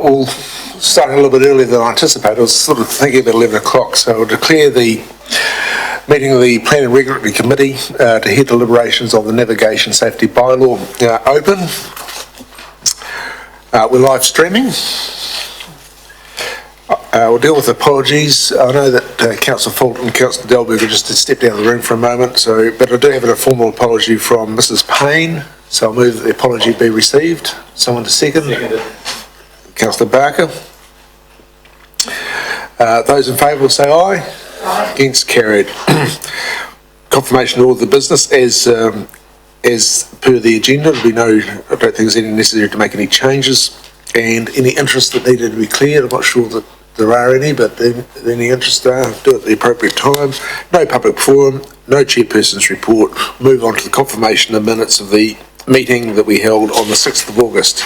we'll start a little bit earlier than I anticipated. I was sort of thinking about 11 o'clock, so I'll declare the meeting of the Planning Regulatory Committee to hear deliberations on the Navigation Safety Bylaw open. We're live streaming. We'll deal with apologies. I know that Councillor Fulton and Councillor Delberger just stepped out of the room for a moment, but I do have a formal apology from Mrs. Payne, so I'll move that the apology be received. Someone to second? Seconded. Councillor Barker. Those in favour will say aye. Aye. Against, carried. Confirmation of all the business as per the agenda. I don't think there's any necessary to make any changes, and any interest that needed to be cleared. I'm not sure that there are any, but any interest do it at the appropriate time. No public forum, no chairperson's report. Move on to the confirmation of minutes of the meeting that we held on the 6th of August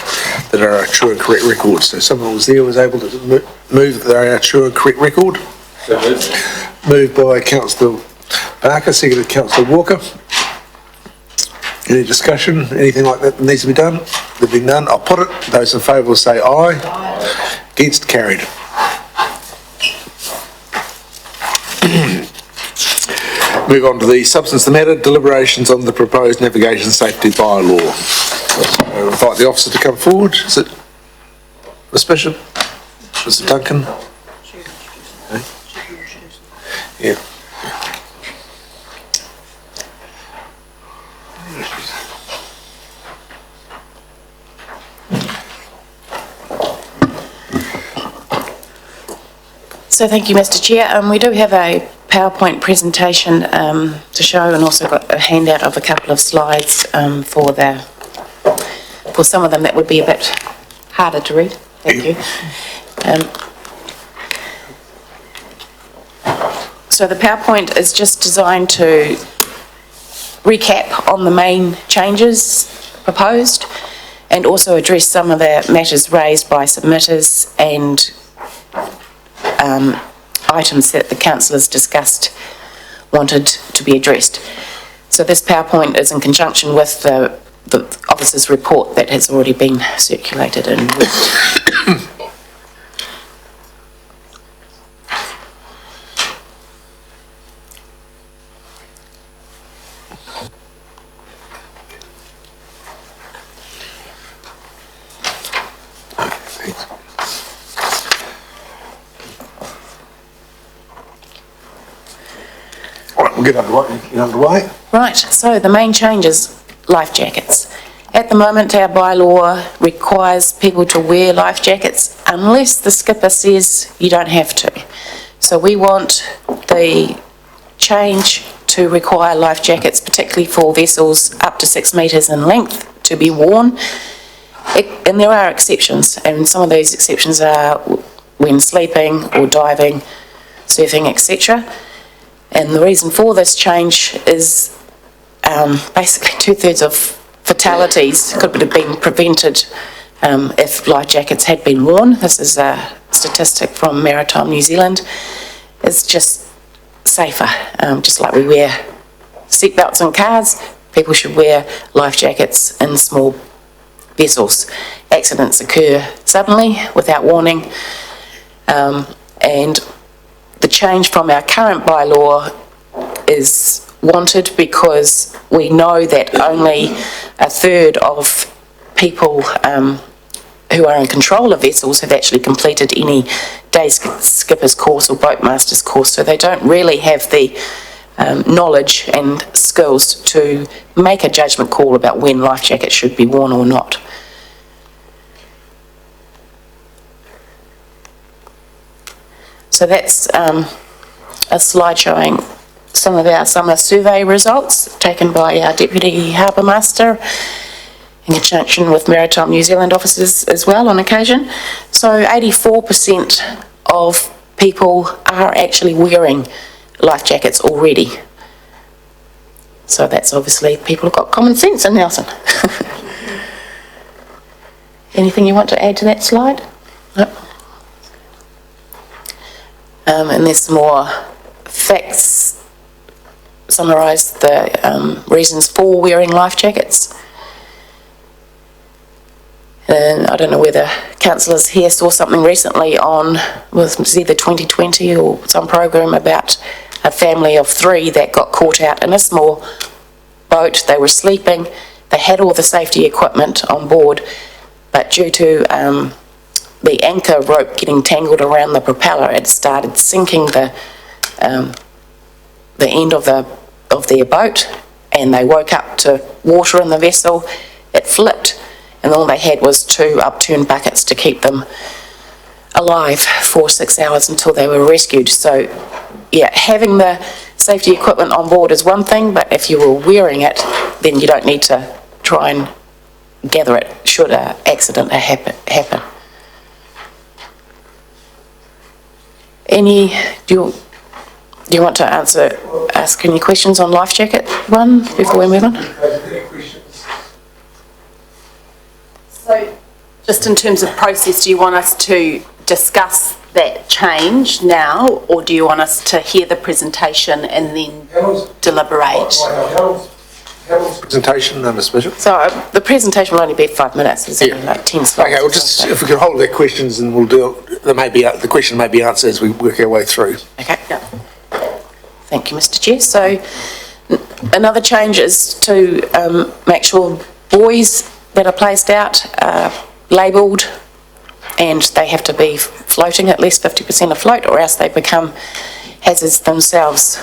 that are our true and correct records. So someone was able to move that they are our true and correct record. Moved by Councillor Barker, seconded Councillor Walker. Any discussion, anything like that needs to be done? There being none, I'll put it. Those in favour will say aye. Aye. Against, carried. Move on to the substance of the matter, deliberations on the proposed navigation safety bylaw. I invite the officer to come forward. Is it Ms. Bishop? Mr. Duncan? Okay. Yeah. So thank you, Mr. Chair. We do have a PowerPoint presentation to show, and also got a handout of a couple of slides for some of them that would be a bit harder to read. Thank you. So the PowerPoint is just designed to recap on the main changes proposed, and also address some of the matters raised by submitters and items that the councillors discussed wanted to be addressed. So this PowerPoint is in conjunction with the officer's report that has already been circulated and read. Get underway. Right, so the main change is life jackets. At the moment, our bylaw requires people to wear life jackets unless the skipper says you don't have to. So we want the change to require life jackets, particularly for vessels up to 6 metres in length, to be worn. And there are exceptions, and some of those exceptions are when sleeping or diving, surfing, etc. And the reason for this change is basically 2/3 of fatalities could have been prevented if life jackets had been worn. This is a statistic from Maritime New Zealand. It's just safer, just like we wear seatbelts in cars, people should wear life jackets in small vessels. Accidents occur suddenly without warning, and the change from our current bylaw is wanted because we know that only 1/3 of people who are in control of vessels have actually completed any day skipper's course or boatmaster's course, so they don't really have the knowledge and skills to make a judgment call about when life jackets should be worn or not. So that's a slide showing some of our summer survey results taken by our Deputy Harbour Master in conjunction with Maritime New Zealand officers as well on occasion. So 84% of people are actually wearing life jackets already. So that's obviously people who've got common sense in Nelson. Anything you want to add to that slide? No. And there's some more facts, summarise the reasons for wearing life jackets. And I don't know whether councillors here saw something recently on, was either 2020 or some program about a family of 3 that got caught out in a small boat. They were sleeping, they had all the safety equipment on board, but due to the anchor rope getting tangled around the propeller, it started sinking the end of their boat, and they woke up to water in the vessel. It flipped, and all they had was 2 upturned buckets to keep them alive for 6 hours until they were rescued. So, yeah, having the safety equipment on board is one thing, but if you were wearing it, then you don't need to try and gather it should an accident happen. Do you want to ask any questions on life jacket one before we move on? So, just in terms of process, do you want us to discuss that change now, or do you want us to hear the presentation and then deliberate? Presentation, Ms. Bishop. So the presentation will only be 5 minutes, it's only like 10 slides. Okay, well, just if we can hold their questions, and we'll do it. The question may be answered as we work our way through. Okay. Yeah. Thank you, Mr. Chair. So another change is to make sure buoys that are placed out are labelled, and they have to be floating, at least 50% afloat, or else they become hazards themselves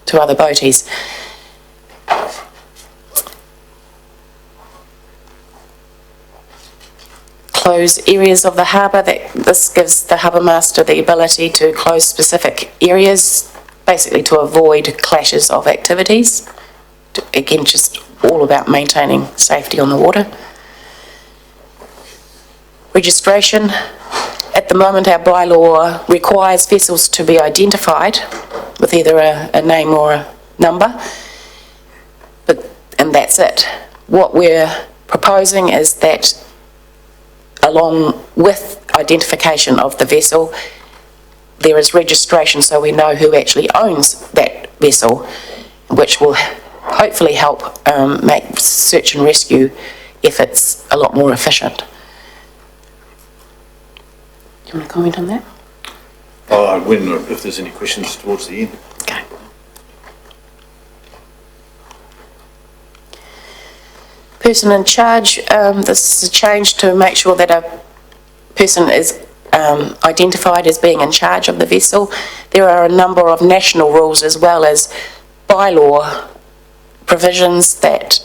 to other boaties. Close areas of the harbour. This gives the harbour master the ability to close specific areas, basically to avoid clashes of activities. Again, just all about maintaining safety on the water. Registration. At the moment, our bylaw requires vessels to be identified with either a name or a number, and that's it. What we're proposing is that along with identification of the vessel, there is registration so we know who actually owns that vessel, which will hopefully help make search and rescue efforts a lot more efficient. Do you want to comment on that? If there's any questions towards the end. Okay. Person in charge, this is a change to make sure that a person is identified as being in charge of the vessel. There are a number of national rules as well as bylaw provisions that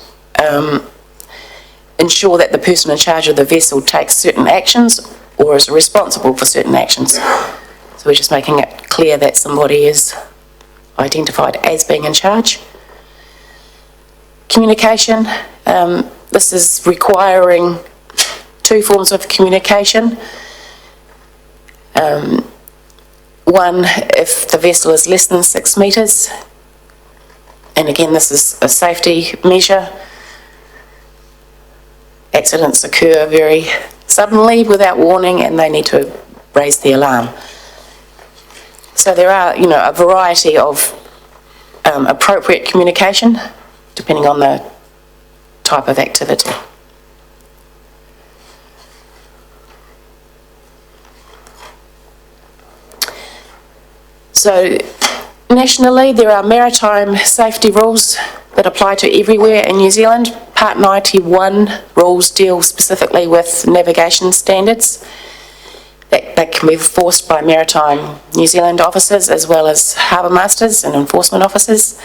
ensure that the person in charge of the vessel takes certain actions or is responsible for certain actions. So we're just making it clear that somebody is identified as being in charge. Communication, this is requiring 2 forms of communication. One, if the vessel is less than 6 metres, and again this is a safety measure. Accidents occur very suddenly without warning, and they need to raise the alarm. So there are, a variety of appropriate communication depending on the type of activity. So nationally, there are maritime safety rules that apply to everywhere in New Zealand. Part 91 rules deal specifically with navigation standards that can be enforced by Maritime New Zealand officers as well as harbour masters and enforcement officers.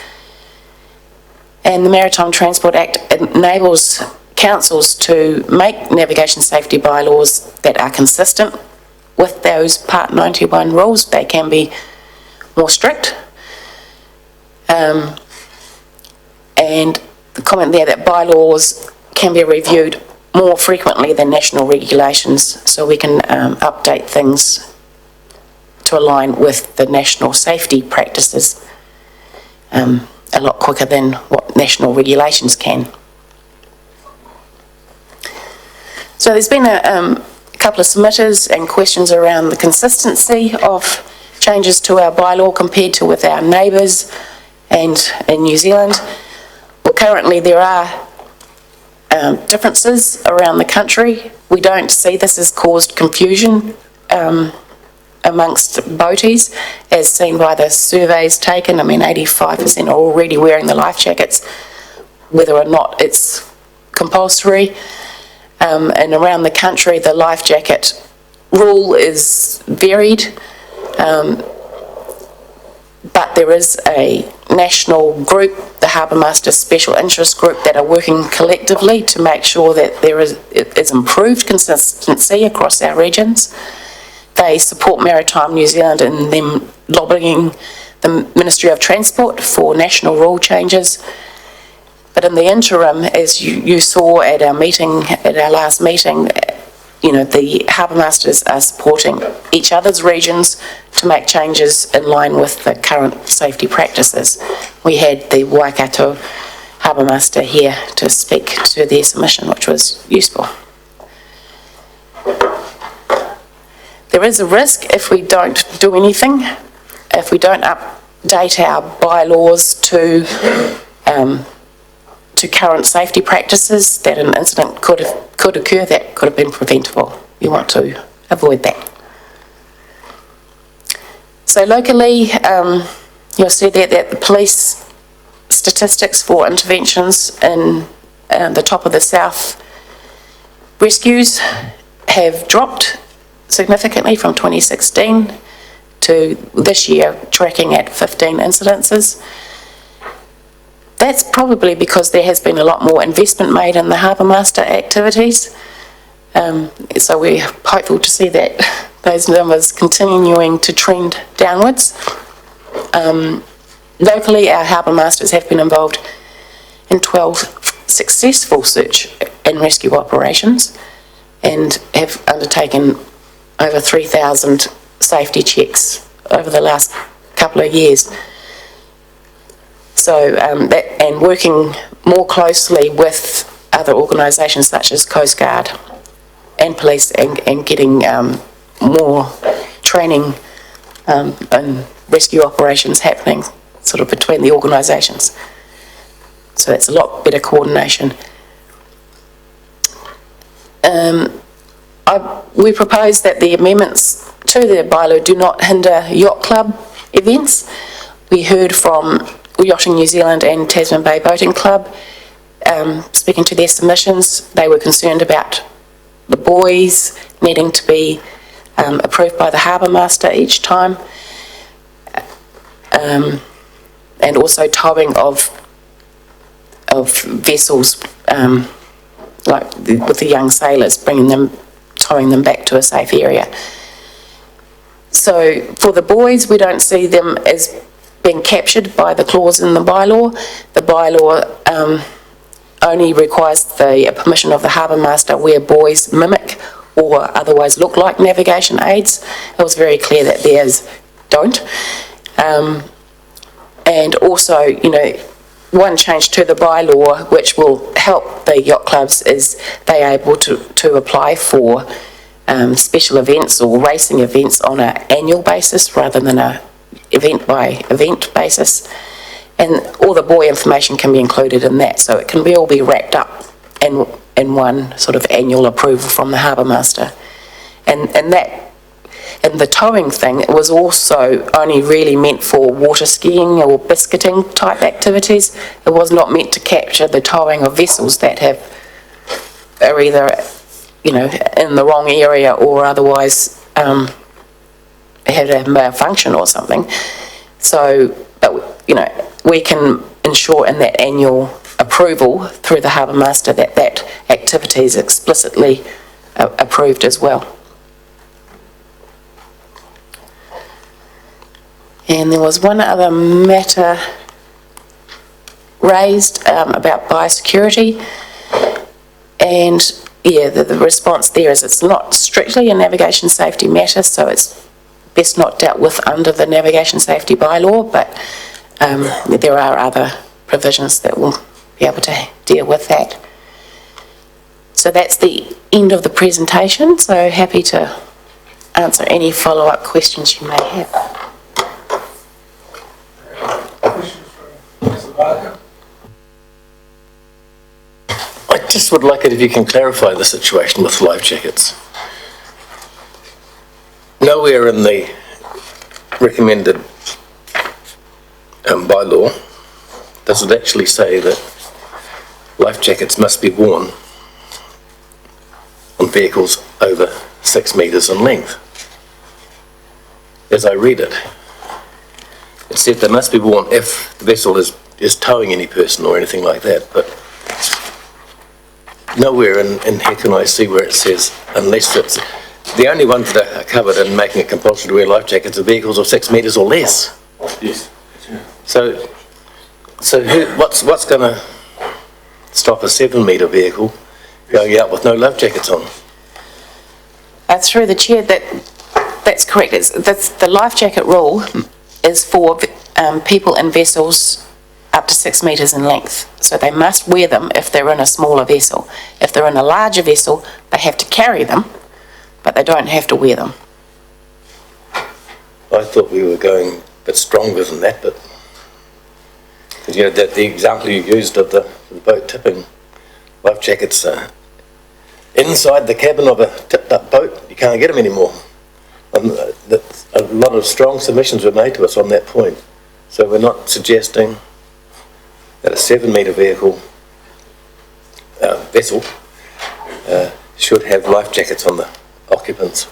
And the Maritime Transport Act enables councils to make navigation safety bylaws that are consistent with those Part 91 rules. They can be more strict. And the comment there that bylaws can be reviewed more frequently than national regulations, so we can update things to align with the national safety practices a lot quicker than what national regulations can. So there's been a couple of submitters and questions around the consistency of changes to our bylaw compared to with our neighbours and in New Zealand. Well, currently there are differences around the country we don't see this has caused confusion amongst boaties, as seen by the surveys taken. I mean, 85% are already wearing the life jackets, whether or not it's compulsory. And around the country, the life jacket rule is varied, but there is a national group, the Harbour Masters Special Interest Group, that are working collectively to make sure that there is improved consistency across our regions. They support Maritime New Zealand in them lobbying the Ministry of Transport for national rule changes. But in the interim, as you saw at our last meeting, the Harbour Masters are supporting each other's regions to make changes in line with the current safety practices. We had the Waikato Harbour Master here to speak to their submission, which was useful. There is a risk if we don't do anything, if we don't update our bylaws to current safety practices, that an incident could occur that could have been preventable. We want to avoid that. So locally, you'll see there that the police statistics for interventions in the top of the south rescues have dropped significantly from 2016 to this year, tracking at 15 incidences. That's probably because there has been a lot more investment made in the Harbour Master activities. So we're hopeful to see that those numbers continuing to trend downwards. Locally, our Harbour Masters have been involved in 12 successful search and rescue operations and have undertaken over 3,000 safety checks over the last couple of years. So, and working more closely with other organisations such as Coast Guard and police and getting more training and rescue operations happening sort of between the organisations. So that's a lot better coordination. We propose that the amendments to the bylaw do not hinder yacht club events. We heard from Yachting New Zealand and Tasman Bay Boating Club, speaking to their submissions. They were concerned about the buoys needing to be approved by the Harbour Master each time, and also towing of vessels, like with the young sailors, towing them back to a safe area. So for the buoys, we don't see them as being captured by the clause in the bylaw. The bylaw only requires the permission of the Harbour Master where buoys mimic or otherwise look like navigation aids. It was very clear that theirs don't. And also, one change to the bylaw which will help the yacht clubs is they are able to apply for special events or racing events on an annual basis rather than a event by event basis, and all the buoy information can be included in that, so it can all be wrapped up in one sort of annual approval from the Harbour Master. And the towing thing was also only really meant for water skiing or biscuiting type activities. It was not meant to capture the towing of vessels that are either in the wrong area or otherwise had a malfunction or something. So, but, we can ensure in that annual approval through the Harbour Master that activity is explicitly approved as well. And there was one other matter raised about biosecurity, and the response there is it's not strictly a navigation safety matter, so it's best not dealt with under the navigation safety bylaw, but there are other provisions that will be able to deal with that. So that's the end of the presentation, so happy to answer any follow-up questions you may have. I just would like it if you can clarify the situation with life jackets. Nowhere in the recommended bylaw does it actually say that life jackets must be worn on vehicles over 6 metres in length. As I read it, it said they must be worn if the vessel is towing any person or anything like that, but nowhere in here can I see where it says, unless it's, the only ones that are covered in making it compulsory to wear life jackets are vehicles of 6 metres or less. Yes. So what's going to stop a 7 metre vehicle going out with no life jackets on? Through the chair, that's correct. That's the life jacket rule is for people in vessels up to 6 metres in length. So they must wear them if they're in a smaller vessel. If they're in a larger vessel, they have to carry them, but they don't have to wear them. I thought we were going a bit stronger than that, but you know, that the example you used of the boat tipping, life jackets inside the cabin of a tipped-up boat, you can't get them anymore. And a lot of strong submissions were made to us on that point. So we're not suggesting that a 7 metre vessel should have life jackets on the occupants.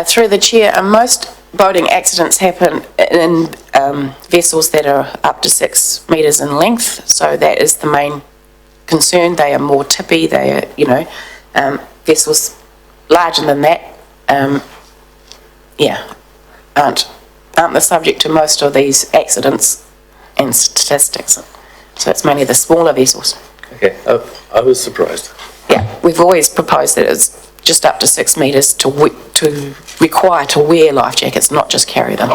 Through the chair, most boating accidents happen in vessels that are up to 6 metres in length, so that is the main concern. They are more tippy, they are, vessels larger than that, aren't the subject to most of these accidents and statistics. So it's mainly the smaller vessels. Okay, I was surprised. Yeah, we've always proposed that it's just up to 6 metres to require to wear life jackets, not just carry them.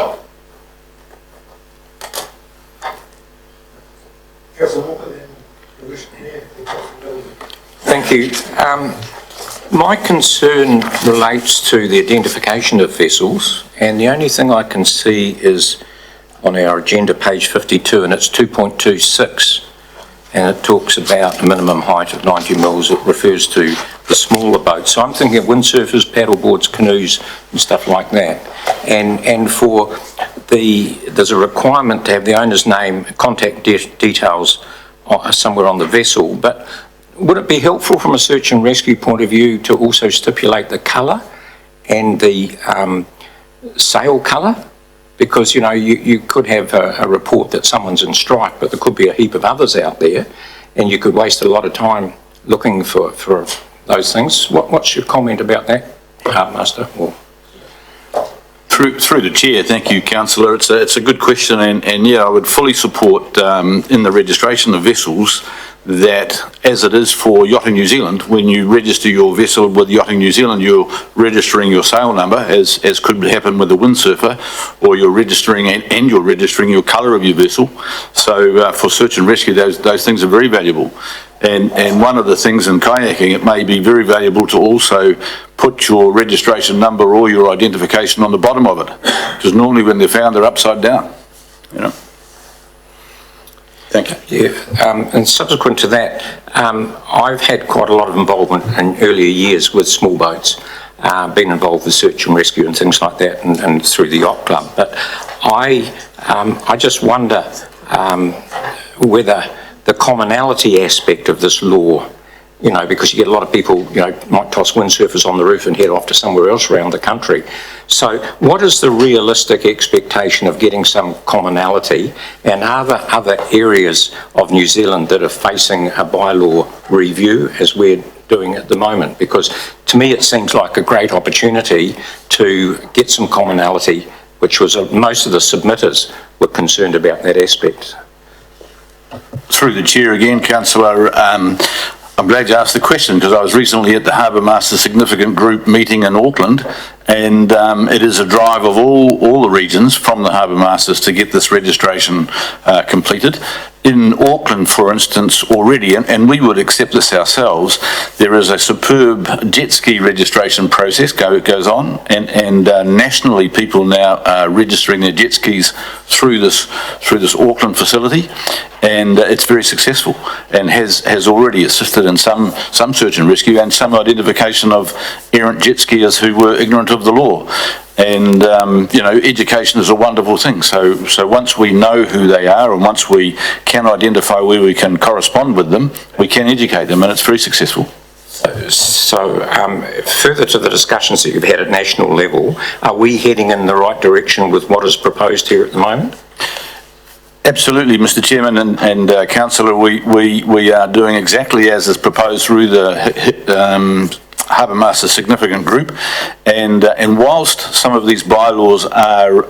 Thank you. My concern relates to the identification of vessels, and the only thing I can see is on our agenda, page 52, and it's 2.26, and it talks about a minimum height of 90 mils. It refers to the smaller boats. So I'm thinking of windsurfers, paddleboards, canoes, and stuff like that. And for there's a requirement to have the owner's name, contact details somewhere on the vessel, but would it be helpful from a search and rescue point of view to also stipulate the colour and the sail colour? Because, you know, you could have a report that someone's in strike, but there could be a heap of others out there, and you could waste a lot of time looking for those things. What's your comment about that, Harbourmaster? Through the chair, thank you, councillor. It's a good question, and yeah, I would fully support in the registration of vessels that, as it is for Yachting New Zealand, when you register your vessel with Yachting New Zealand, you're registering your sail number, as could happen with a windsurfer, or you're registering and you're registering your colour of your vessel. So for search and rescue, those things are very valuable. And one of the things in kayaking, it may be very valuable to also put your registration number or your identification on the bottom of it, because normally when they're found, they're upside down, you know. Thank you. Yeah, and subsequent to that, I've had quite a lot of involvement in earlier years with small boats, been involved with search and rescue and things like that, and through the yacht club. But I just wonder whether the commonality aspect of this law, you know, because you get a lot of people, you know, might toss windsurfers on the roof and head off to somewhere else around the country. So what is the realistic expectation of getting some commonality, and are there other areas of New Zealand that are facing a bylaw review as we're doing at the moment? Because to me it seems like a great opportunity to get some commonality, which was most of the submitters were concerned about that aspect. Through the chair again, councillor, I'm glad you asked the question, because I was recently at the Harbour Master Significant Group meeting in Auckland, And it is a drive of all the regions from the Harbour Masters to get this registration completed. In Auckland, for instance, already, and we would accept this ourselves, there is a superb jet ski registration process goes on, and nationally people now are registering their jet skis through this Auckland facility, and it's very successful and has already assisted in some search and rescue and some identification of errant jet skiers who were ignorant of the law. And, education is a wonderful thing. So once we know who they are and once we can identify where we can correspond with them, we can educate them, and it's very successful. So, further to the discussions that you've had at national level, are we heading in the right direction with what is proposed here at the moment? Absolutely, Mr. Chairman and Councillor, we are doing exactly as is proposed through the Harbour Masters Significant Group, and whilst some of these bylaws are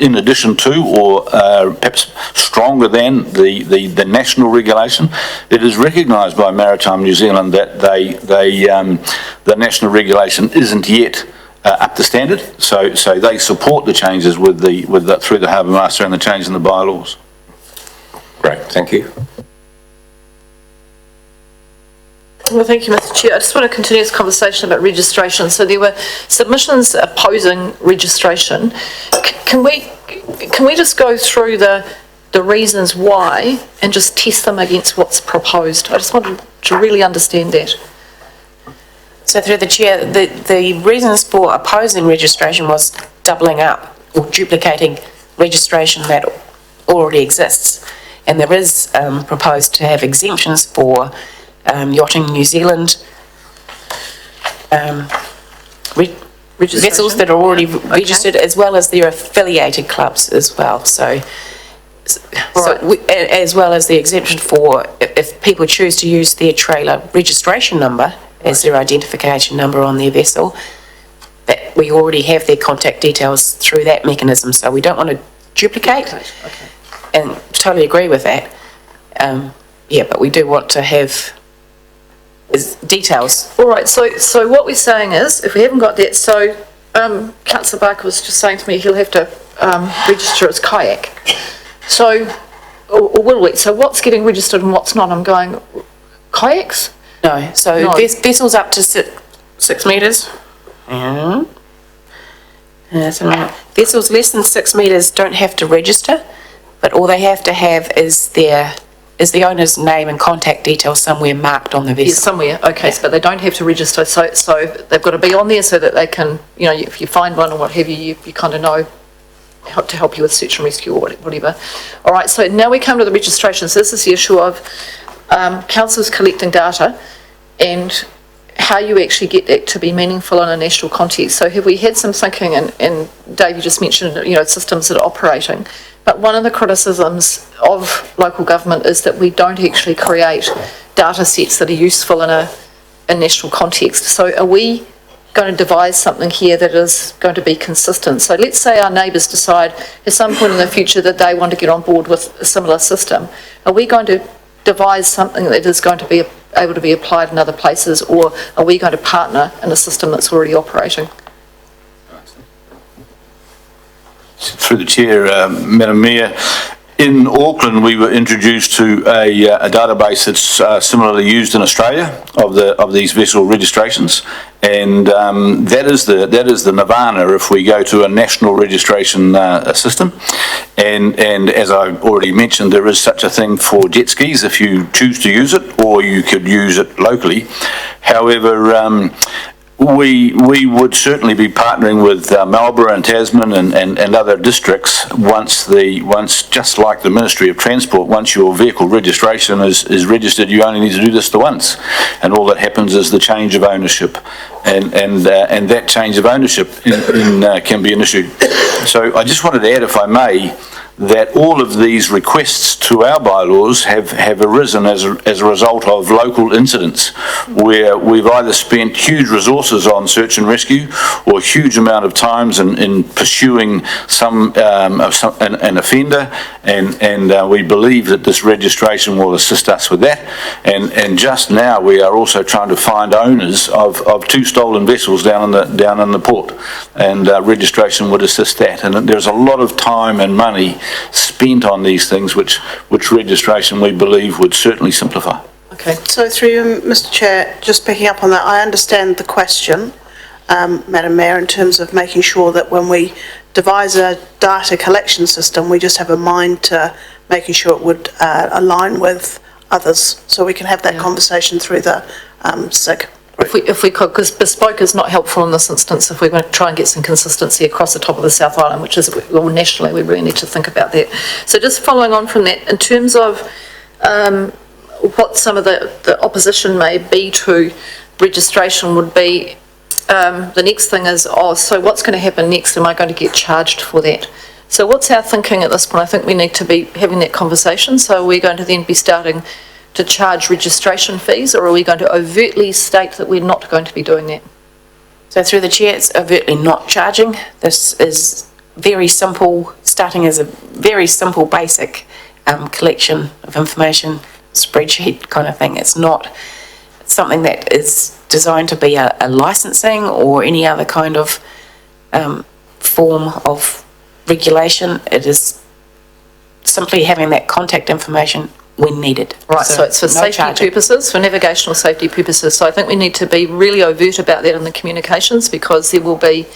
in addition to or perhaps stronger than the national regulation, it is recognised by Maritime New Zealand that the national regulation isn't yet up to standard, so they support the changes through the Harbour Master and the change in the bylaws. Great, thank you. Well, thank you, Mr. Chair. I just want to continue this conversation about registration. So there were submissions opposing registration. Can we just go through the reasons why and just test them against what's proposed? I just wanted to really understand that. So through the chair, the reasons for opposing registration was doubling up or duplicating registration that already exists. And there is proposed to have exemptions for Yachting New Zealand vessels that are already registered, as well as their affiliated clubs as well. So as well as the exemption for if people choose to use their trailer registration number as their identification number on their vessel, that we already have their contact details through that mechanism. So we don't want to duplicate. Okay. And totally agree with that. But we do want to have details. All right, so what we're saying is, if we haven't got that, so Councillor Barker was just saying to me he'll have to register as kayak. So, or will we? So what's getting registered and what's not? I'm going, kayaks? No, so No. Vessels up to 6 metres. Vessels less than 6 metres don't have to register, but all they have to have is the owner's name and contact details somewhere marked on the vessel. Yes, somewhere, okay, but they don't have to register, so they've got to be on there so that they can, if you find one or what have you, you kind of know how to help you with search and rescue or whatever. All right, so now we come to the registration. So this is the issue of councils collecting data and how you actually get that to be meaningful in a national context. So have we had some thinking, and Dave, you just mentioned, systems that are operating, but one of the criticisms of local government is that we don't actually create data sets that are useful in a national context. So are we going to devise something here that is going to be consistent? So let's say our neighbours decide at some point in the future that they want to get on board with a similar system. Are we going to devise something that is going to be able to be applied in other places, or are we going to partner in a system that's already operating? Through the chair, Madam Mayor, in Auckland we were introduced to a database that's similarly used in Australia of these vessel registrations, and that is the nirvana if we go to a national registration system. And as I already mentioned, there is such a thing for jet skis if you choose to use it, or you could use it locally. However, we would certainly be partnering with Marlborough and Tasman and other districts once just like the Ministry of Transport, once your vehicle registration is registered, you only need to do this the once, and all that happens is the change of ownership, and that change of ownership can be an issue. So I just wanted to add, if I may, that all of these requests to our bylaws have arisen as a result of local incidents where we've either spent huge resources on search and rescue or a huge amount of times in pursuing an offender, and we believe that this registration will assist us with that. And just now we are also trying to find owners of 2 stolen vessels down in the port, and registration would assist that. And there's a lot of time and money spent on these things, which registration we believe would certainly simplify. Okay. So through you, Mr Chair, just picking up on that, I understand the question, Madam Mayor, in terms of making sure that when we devise a data collection system, we just have a mind to making sure it would align with others, so we can have that conversation through the SIG. If we could, because bespoke is not helpful in this instance, if we're going to try and get some consistency across the top of the South Island, which is, well, nationally, we really need to think about that. So just following on from that, in terms of what some of the opposition may be to registration would be, the next thing is, so what's going to happen next? Am I going to get charged for that? So what's our thinking at this point? I think we need to be having that conversation. So we're going to then be starting to charge registration fees, or are we going to overtly state that we're not going to be doing that? So through the chair, it's overtly not charging. This is very simple, starting as a very simple basic collection of information, spreadsheet kind of thing. It's not something that is designed to be a licensing or any other kind of form of regulation. It is simply having that contact information when needed. Right, so it's for safety purposes, for navigational safety purposes. So I think we need to be really overt about that in the communications, because there will be,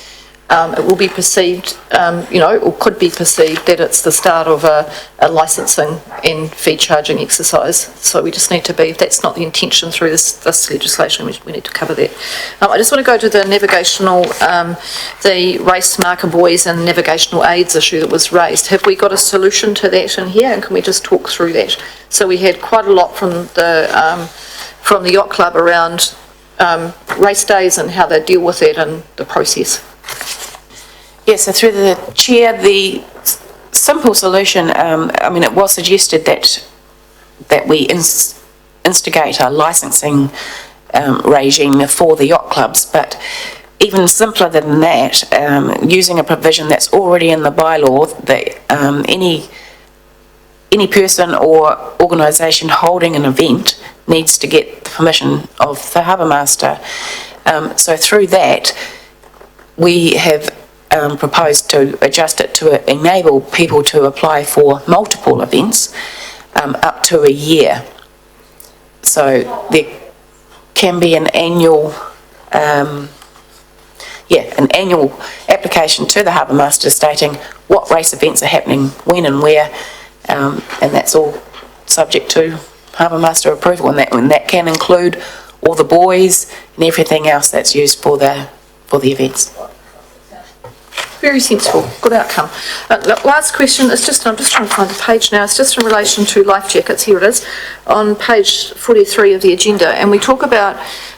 it will be perceived, or could be perceived that it's the start of a licensing and fee charging exercise. So we just need to be, if that's not the intention through this legislation, we need to cover that. I just want to go to the navigational, the race marker buoys and navigational aids issue that was raised. Have we got a solution to that in here, and can we just talk through that? So we had quite a lot from the yacht club around race days and how they deal with that and the process. Yeah, so through the chair, the simple solution, it was suggested that we instigate a licensing regime for the yacht clubs, but even simpler than that, using a provision that's already in the bylaw that any person or organisation holding an event needs to get the permission of the harbour master. So through that, we have proposed to adjust it to enable people to apply for multiple events up to a year. So there can be an annual application to the harbour master stating what race events are happening, when and where, and that's all subject to harbour master approval, and that can include all the buoys and everything else that's used for the events. Very sensible, good outcome. Last question, I'm just trying to find the page now, it's just in relation to life jackets. Here it is, on page 43 of the agenda, and we talk about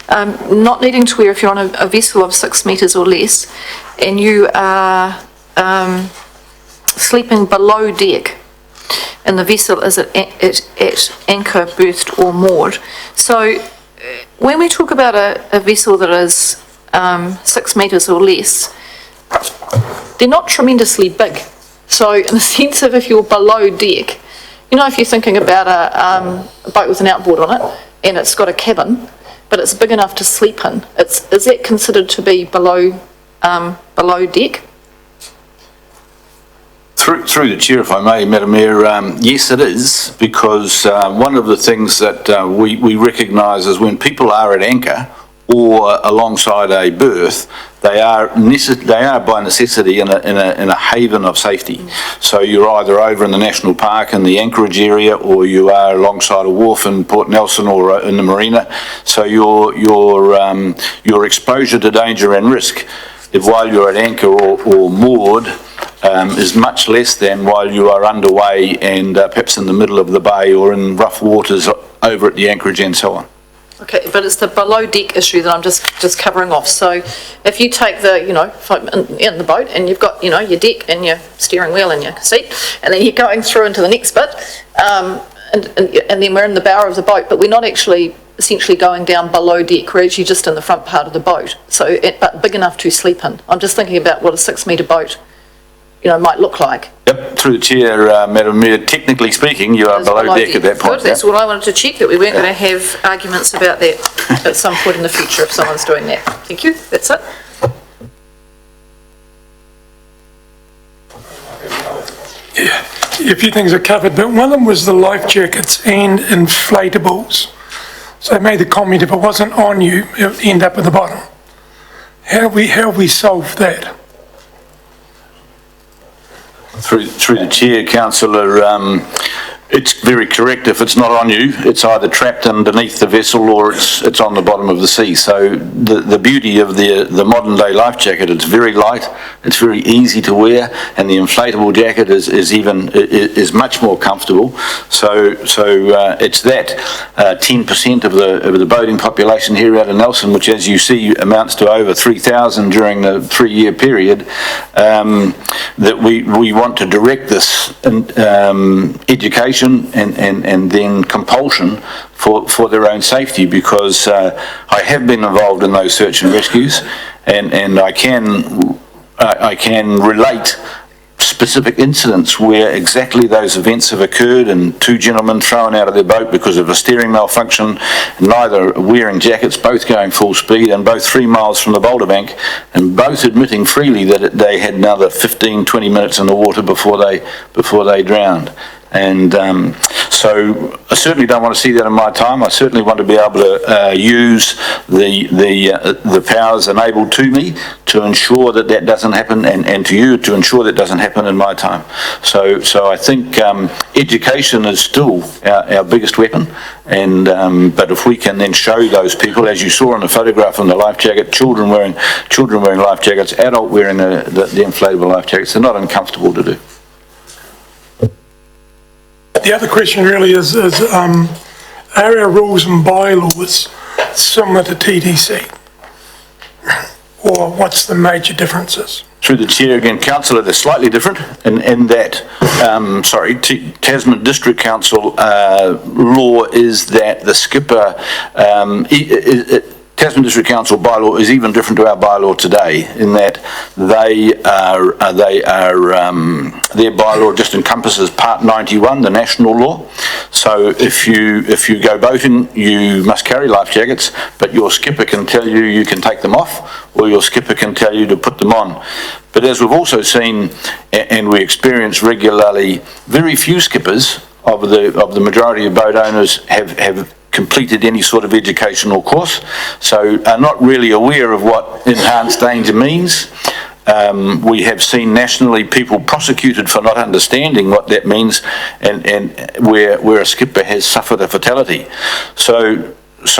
not needing to wear if you're on a vessel of 6 metres or less, and you are sleeping below deck, and the vessel is at anchor, berthed or moored. So when we talk about a vessel that is 6 metres or less, they're not tremendously big. So in the sense of if you're below deck, if you're thinking about a boat with an outboard on it and it's got a cabin, but it's big enough to sleep in, is that considered to be below deck? Through the chair, if I may, Madam Mayor, yes it is, because one of the things that we recognise is when people are at anchor or alongside a berth, they are by necessity in a haven of safety. So you're either over in the national park in the anchorage area, or you are alongside a wharf in Port Nelson or in the marina. So your exposure to danger and risk, if while you're at anchor or moored, is much less than while you are underway and perhaps in the middle of the bay or in rough waters over at the anchorage and so on. Okay, but it's the below deck issue that I'm just covering off. So if you take the, in the boat and you've got, your deck and your steering wheel and your seat, and then you're going through into the next bit, and then we're in the bow of the boat, but we're not actually essentially going down below deck, we're actually just in the front part of the boat, but big enough to sleep in. I'm just thinking about what a 6-metre boat, might look like. Yep, through the chair, Madam Mayor, technically speaking, you are below deck at that point. Good, that's all I wanted to check, that we weren't going to have arguments about that at some point in the future if someone's doing that. Thank you, that's it. Yeah, a few things are covered, but one of them was the life jackets and inflatables. So they made the comment, if it wasn't on you, it would end up at the bottom. How have we solved that? Through the chair, councillor, it's very correct. If it's not on you, it's either trapped underneath the vessel or it's on the bottom of the sea. So the beauty of the modern day life jacket, it's very light, it's very easy to wear, and the inflatable jacket is much more comfortable. So it's that 10% of the boating population here out of Nelson, which, as you see, amounts to over 3,000 during the 3-year period, that we want to direct this education and then compulsion for their own safety, because I have been involved in those search and rescues, and I can relate specific incidents where exactly those events have occurred, and 2 gentlemen thrown out of their boat because of a steering malfunction, neither wearing jackets, both going full speed, and both 3 miles from the boulder bank, and both admitting freely that they had another 15-20 minutes in the water before they drowned. And so I certainly don't want to see that in my time. I certainly want to be able to use the powers enabled to me to ensure that doesn't happen, and to you to ensure that doesn't happen in my time. So I think education is still our biggest weapon, and but if we can then show those people, as you saw in the photograph on the life jacket, children wearing life jackets, adult wearing the inflatable life jackets, they're not uncomfortable to do. The other question really is are our rules and bylaws similar to TDC? Or what's the major differences? Through the chair again, councillor, they're slightly different in that, Tasman District Council law is that the skipper, Tasman District Council bylaw is even different to our bylaw today, in that their bylaw just encompasses Part 91, the national law. So if you go boating, you must carry life jackets, but your skipper can tell you can take them off, or your skipper can tell you to put them on. But as we've also seen, and we experience regularly, very few skippers of the majority of boat owners have completed any sort of educational course, so are not really aware of what enhanced danger means. We have seen nationally people prosecuted for not understanding what that means, and where a skipper has suffered a fatality. So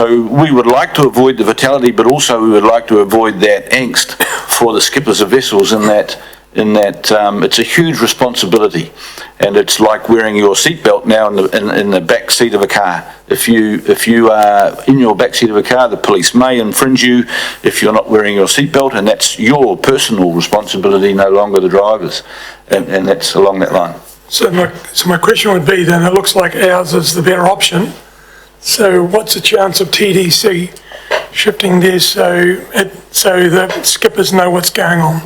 we would like to avoid the fatality, but also we would like to avoid that angst for the skippers of vessels, in that it's a huge responsibility, and it's like wearing your seatbelt now in the back seat of a car. If you are in your back seat of a car, the police may infringe you if you're not wearing your seatbelt, and that's your personal responsibility, no longer the driver's, and that's along that line. So my question would be then, it looks like ours is the better option. So what's the chance of TDC shifting this so the skippers know what's going on?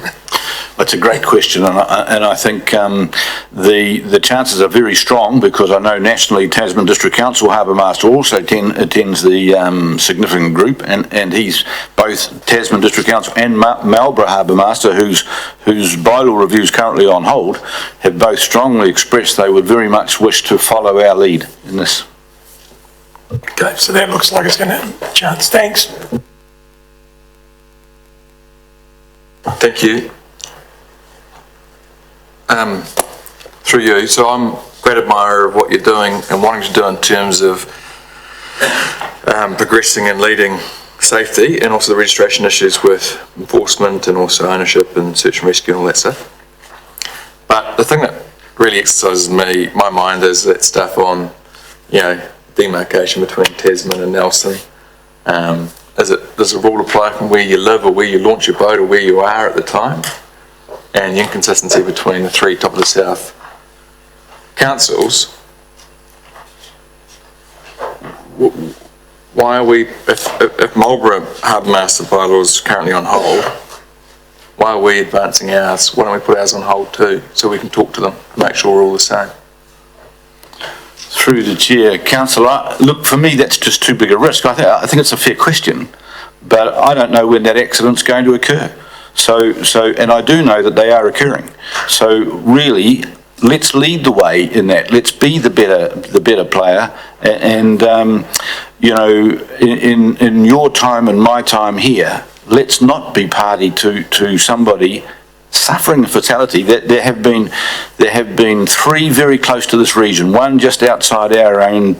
That's a great question, and I think the chances are very strong, because I know nationally Tasman District Council Harbour Master also attends the significant group, and he's both Tasman District Council and Marlborough Harbour Master, whose bylaw review is currently on hold, have both strongly expressed they would very much wish to follow our lead in this. Okay, so that looks like it's going to have a chance. Thanks. Thank you. Through you, so I'm a great admirer of what you're doing and wanting to do in terms of progressing and leading safety, and also the registration issues with enforcement and also ownership and search and rescue and all that stuff. But the thing that really exercises my mind is that stuff on, demarcation between Tasman and Nelson, Does the rule apply from where you live or where you launch your boat or where you are at the time? And the inconsistency between the three top of the south councils, why are we, if Marlborough Harbour Master bylaw is currently on hold, why are we advancing ours? Why don't we put ours on hold too, so we can talk to them, make sure we're all the same? Through the chair, councillor, look, for me, that's just too big a risk. I think it's a fair question, but I don't know when that accident's going to occur. And I do know that they are occurring. So really, let's lead the way in that. Let's be the better player. And you know, in your time and my time here, let's not be party to somebody suffering a fatality. There have been three very close to this region. One just outside our own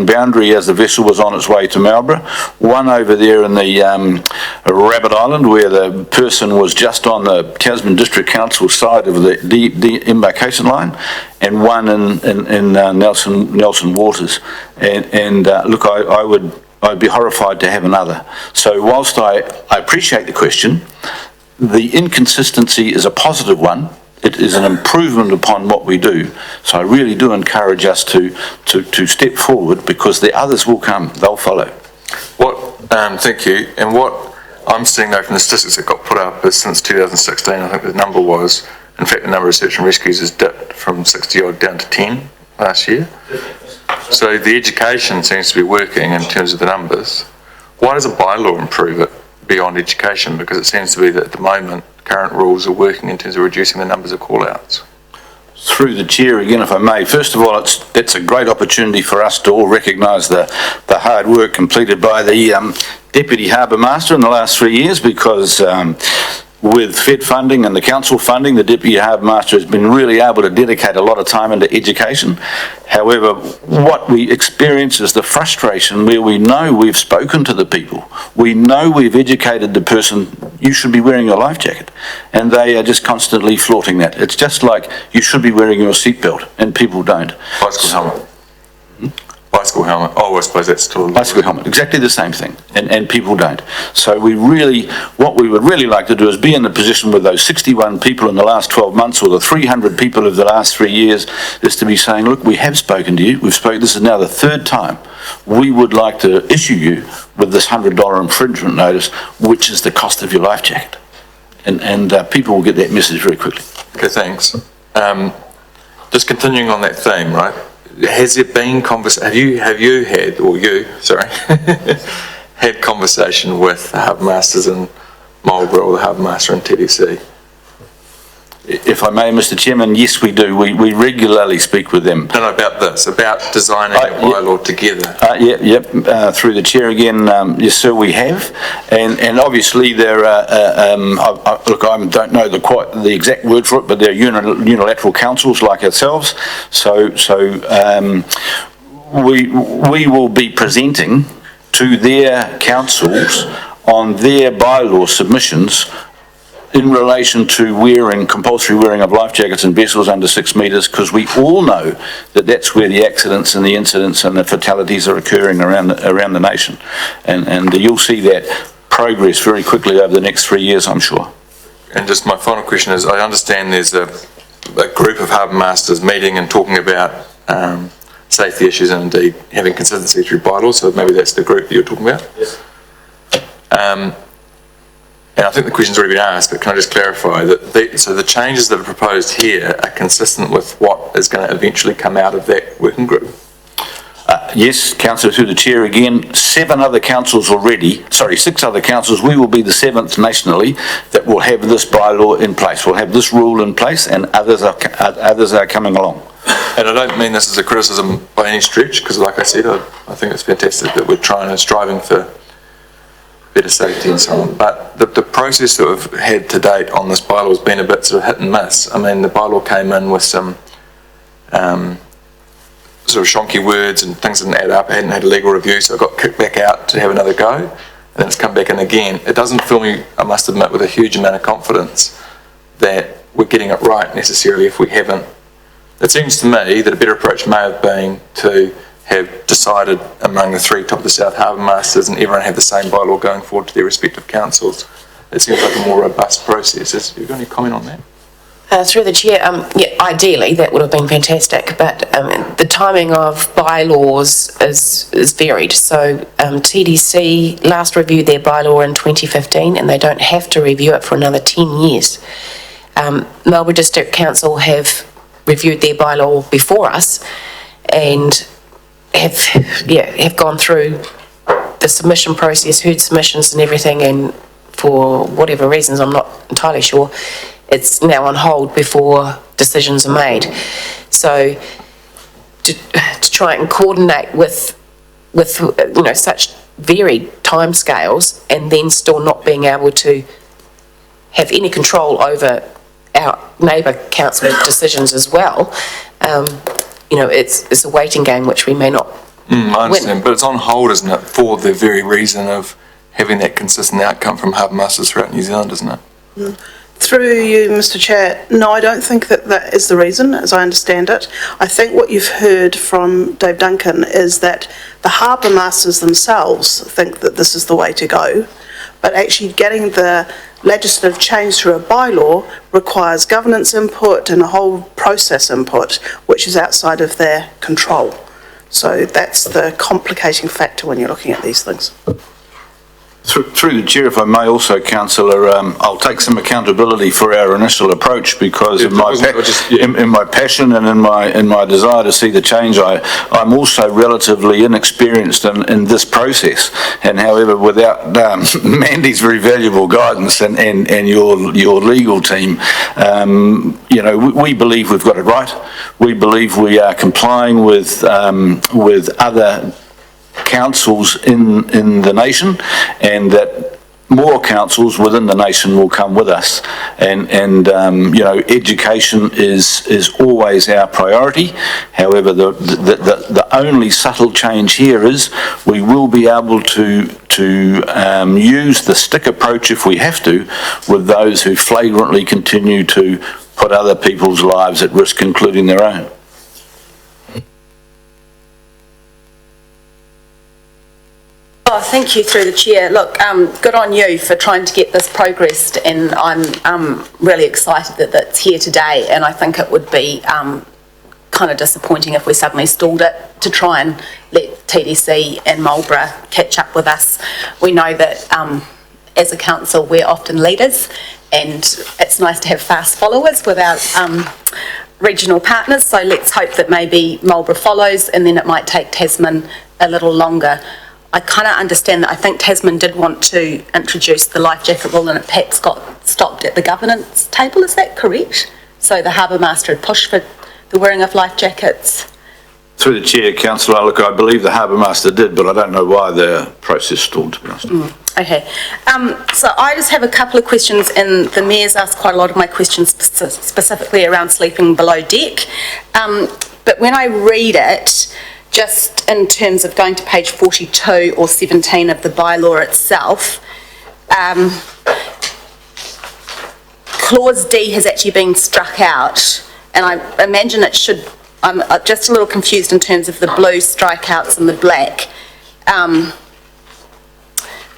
boundary as the vessel was on its way to Marlborough. One over there in the Rabbit Island where the person was just on the Tasman District Council side of the embarkation line, and one in Nelson Waters. And look, I'd be horrified to have another. So whilst I appreciate the question, the inconsistency is a positive one. It is an improvement upon what we do. So I really do encourage us to step forward, because the others will come, they'll follow. Thank you. And what I'm seeing though from the statistics that got put up is since 2016, I think the number was, in fact the number of search and rescues has dipped from 60 odd down to 10 last year. So the education seems to be working in terms of the numbers. Why does a bylaw improve it beyond education? Because it seems to be that at the moment current rules are working in terms of reducing the numbers of call-outs. Through the chair again, if I may, first of all, it's a great opportunity for us to all recognise the hard work completed by the Deputy Harbour Master in the last 3 years, because with Fed funding and the council funding, the Deputy Harbour Master has been really able to dedicate a lot of time into education. However, what we experience is the frustration where we know we've spoken to the people. We know we've educated the person, you should be wearing your life jacket. And they are just constantly flaunting that. It's just like, you should be wearing your seatbelt, and people don't. Bicycle helmet. Bicycle helmet. Oh, I suppose that's still... Bicycle helmet, exactly the same thing, and people don't. So what we would really like to do is be in the position with those 61 people in the last 12 months, or the 300 people of the last 3 years, is to be saying, look, we have spoken to you, this is now the third time. We would like to issue you with this $100 infringement notice, which is the cost of your life jacket. And people will get that message very quickly. Okay, thanks. Just continuing on that theme, right? Has there been have you had had conversation with the Harbour Masters in Marlborough or the Harbour Master in TDC? If I may, Mr. Chairman, yes, we do. We regularly speak with them. No, about this, about designing a bylaw together. Through the chair again, yes, sir, we have. And obviously there are, look, I don't know the exact word for it, but there are unilateral councils like ourselves. So we will be presenting to their councils on their bylaw submissions in relation to compulsory wearing of life jackets in vessels under 6 metres, because we all know that that's where the accidents and the incidents and the fatalities are occurring around the nation. And you'll see that progress very quickly over the next 3 years, I'm sure. And just my final question is, I understand there's a group of Harbour Masters meeting and talking about safety issues and indeed having consistency through bylaws, so maybe that's the group that you're talking about? Yes. And I think the question's already been asked, but can I just clarify that so the changes that are proposed here are consistent with what is going to eventually come out of that working group? Yes, Councillor, through the chair again, 6 other councils, we will be the 7th nationally that will have this bylaw in place, will have this rule in place, and others are coming along. And I don't mean this as a criticism by any stretch, because like I said, I think it's fantastic that we're striving for better safety and so on. But the process that we've had to date on this bylaw has been a bit sort of hit and miss. I mean, the bylaw came in with some sort of shonky words and things didn't add up. I hadn't had a legal review, so I got kicked back out to have another go. And then it's come back in again. It doesn't fill me, I must admit, with a huge amount of confidence that we're getting it right necessarily if we haven't. It seems to me that a better approach may have been to have decided among the three top of the South Harbour Masters and everyone have the same bylaw going forward to their respective councils. It seems like a more robust process. Have you got any comment on that? Through the chair, yeah, ideally that would have been fantastic, but the timing of bylaws is varied. So TDC last reviewed their bylaw in 2015 and they don't have to review it for another 10 years. Melbourne District Council have reviewed their bylaw before us and have gone through the submission process, heard submissions and everything, and for whatever reasons, I'm not entirely sure, it's now on hold before decisions are made. So to try and coordinate with such varied timescales and then still not being able to have any control over our neighbour council decisions as well, it's a waiting game which we may not I understand, but it's on hold, isn't it, for the very reason of having that consistent outcome from Harbour Masters throughout New Zealand, isn't it? Through you, Mr. Chair, no, I don't think that is the reason, as I understand it. I think what you've heard from Dave Duncan is that the Harbour Masters themselves think that this is the way to go, but actually getting the legislative change through a bylaw requires governance input and a whole process input, which is outside of their control. So that's the complicating factor when you're looking at these things. Through the chair, if I may also, councillor, I'll take some accountability for our initial approach because of in my passion and in my desire to see the change. I'm also relatively inexperienced in this process, and however, without Mandy's very valuable guidance and your legal team, we believe we've got it right. We believe we are complying with other councils in the nation, and that more councils within the nation will come with us, and education is always our priority. However, the only subtle change here is we will be able to use the stick approach if we have to with those who flagrantly continue to put other people's lives at risk, including their own. Oh, thank you, through the chair. Look, good on you for trying to get this progressed, and I'm really excited that that's here today, and I think it would be kind of disappointing if we suddenly stalled it to try and let TDC and Marlborough catch up with us. We know that as a council we're often leaders, and it's nice to have fast followers with our regional partners, so let's hope that maybe Marlborough follows, and then it might take Tasman a little longer. I kind of understand that I think Tasman did want to introduce the life jacket rule and it perhaps got stopped at the governance table, is that correct? So the Harbour Master had pushed for the wearing of life jackets? Through the chair, councillor, look, I believe the Harbour Master did, but I don't know why the process stalled, to be honest. Okay, so I just have a couple of questions, and the Mayor's asked quite a lot of my questions specifically around sleeping below deck, but when I read it, just in terms of going to page 42 or 17 of the bylaw itself, clause D has actually been struck out, and I imagine it should, I'm just a little confused in terms of the blue strikeouts and the black.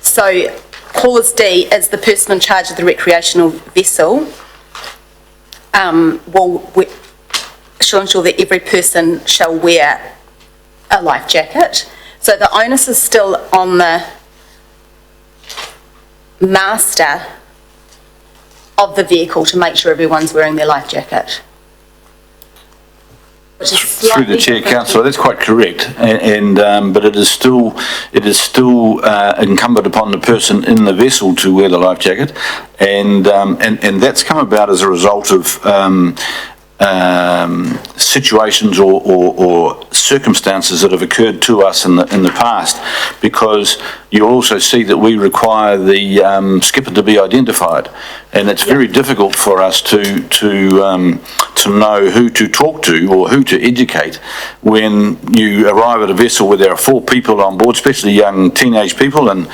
So clause D is the person in charge of the recreational vessel shall ensure that every person shall wear a life jacket. So the onus is still on the master of the vehicle to make sure everyone's wearing their life jacket. Through the chair, councillor, that's quite correct, but it is still incumbent upon the person in the vessel to wear the life jacket, and that's come about as a result of situations or circumstances that have occurred to us in the past, because you also see that we require the skipper to be identified, and it's very difficult for us to know who to talk to or who to educate when you arrive at a vessel where there are 4 people on board, especially young teenage people and